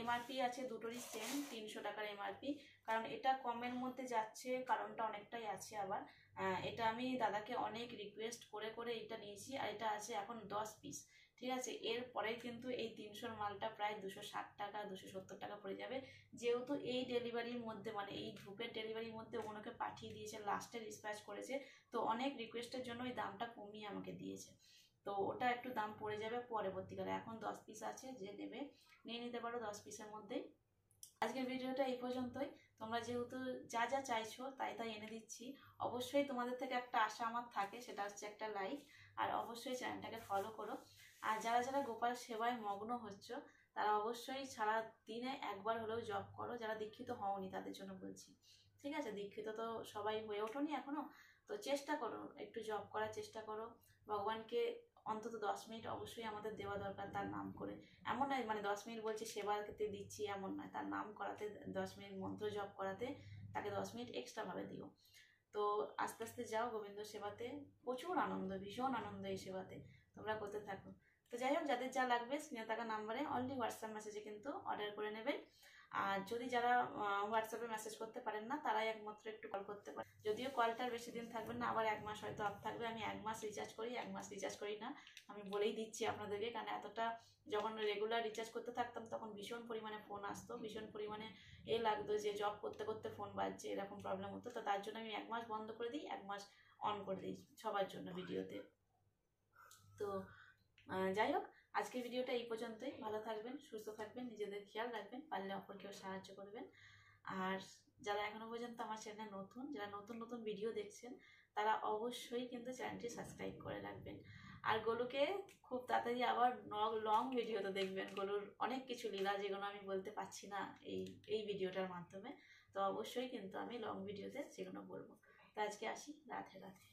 এমআরপি আছে দুটোরই সেম 300 টাকার এমআরপি, কারণ এটা কমের মধ্যে যাচ্ছে, কারণটা অনেকটাই আছে আবার। এটা আমি দাদাকে অনেক রিকোয়েস্ট করে করে এটা নিয়েছি, আর এটা আছে এখন 10 পিস, ঠিক আছে। এরপরে কিন্তু এই 300-র মালটা প্রায় 260 টাকা 270 টাকা পড়ে যাবে, যেহেতু এই ডেলিভারির মধ্যে মানে এই ধূপের ডেলিভারির মধ্যে ওনাকে পাঠিয়ে দিয়েছে, লাস্টে ডিসপ্যাচ করেছে, তো অনেক রিকোয়েস্টের জন্য ওই দামটা কমিয়ে আমাকে দিয়েছে। তো ওটা একটু দাম পড়ে যাবে পরবর্তীকালে, এখন 10 পিস আছে, যে নেবে নিয়ে নিতে পারো 10 পিসের মধ্যেই। আজকের ভিডিওটা এই পর্যন্তই। তোমরা যেহেতু যা যা চাইছো তাই তাই এনে দিচ্ছি। অবশ্যই তোমাদের থেকে একটা আশা আমার থাকে, সেটা হচ্ছে একটা লাইক, আর অবশ্যই চ্যানেলটাকে ফলো করো। আর যারা যারা গোপাল সেবায় মগ্ন হচ্ছ তারা অবশ্যই সারা দিনে একবার হলেও জব করো, যারা দীক্ষিত হওনি তাদের জন্য বলছি, ঠিক আছে। দীক্ষিত তো সবাই হয়ে ওঠোনি এখনো, তো চেষ্টা করো একটু জব করার চেষ্টা করো। ভগবানকে অন্তত 10 মিনিট অবশ্যই আমাদের দেওয়া দরকার তার নাম করে। এমন নয় মানে 10 মিনিট বলছি সেবাতে দিচ্ছি এমন নয়, তার নাম করাতে 10 মিনিট, মন্ত্র জপ করাতে তাকে 10 মিনিট এক্সট্রাভাবে দিও। তো আস্তে আস্তে যাও গোবিন্দ সেবাতে, প্রচুর আনন্দ, ভীষণ আনন্দ এই সেবাতে, তোমরা করতে থাকো। তো তো যাই হোক, যাদের যা লাগবে স্ক্রিনে থাকা নাম্বারে অনলি হোয়াটসঅ্যাপ মেসেজে কিন্তু অর্ডার করে নেবেন। আর যদি যারা হোয়াটসঅ্যাপে মেসেজ করতে পারেন না, তারাই একমাত্র একটু কল করতে পারেন। যদিও কলটার বেশি দিন থাকবে না, আবার 1 মাস হয়তো অফ থাকবে। আমি 1 মাস রিচার্জ করি, 1 মাস রিচার্জ করি না, আমি বলেই দিচ্ছি আপনাদেরকে। কারণ এতটা যখন রেগুলার রিচার্জ করতে থাকতাম তখন ভীষণ পরিমাণে ফোন আসতো, ভীষণ পরিমাণে লাগতো যে জব করতে করতে ফোন বাজছে, এরকম প্রবলেম হতো। তো তার জন্য আমি 1 মাস বন্ধ করে দিই, 1 মাস অন করে দিই সবার জন্য ভিডিওতে। তো যাই হোক, আজকের ভিডিওটা এই পর্যন্তই। ভালো থাকবেন, সুস্থ থাকবেন, নিজেদের খেয়াল রাখবেন, পারলে অপরকেও সাহায্য করবেন। আর যারা এখনো পর্যন্ত আমার চ্যানেলে নতুন, যারা নতুন নতুন ভিডিও দেখছেন, তারা অবশ্যই কিন্তু চ্যানেলটি সাবস্ক্রাইব করে রাখবেন। আর গোলুকে খুব তাড়াতাড়ি আবার লং ভিডিওতে দেখবেন, গোলুর অনেক কিছু লীলা যেগুলো আমি বলতে পারছি না এই ভিডিওটার মাধ্যমে। তো অবশ্যই কিন্তু আমি লং ভিডিওতে সেগুলো বলবো। তো আজকে আসি, রাধে রাধে।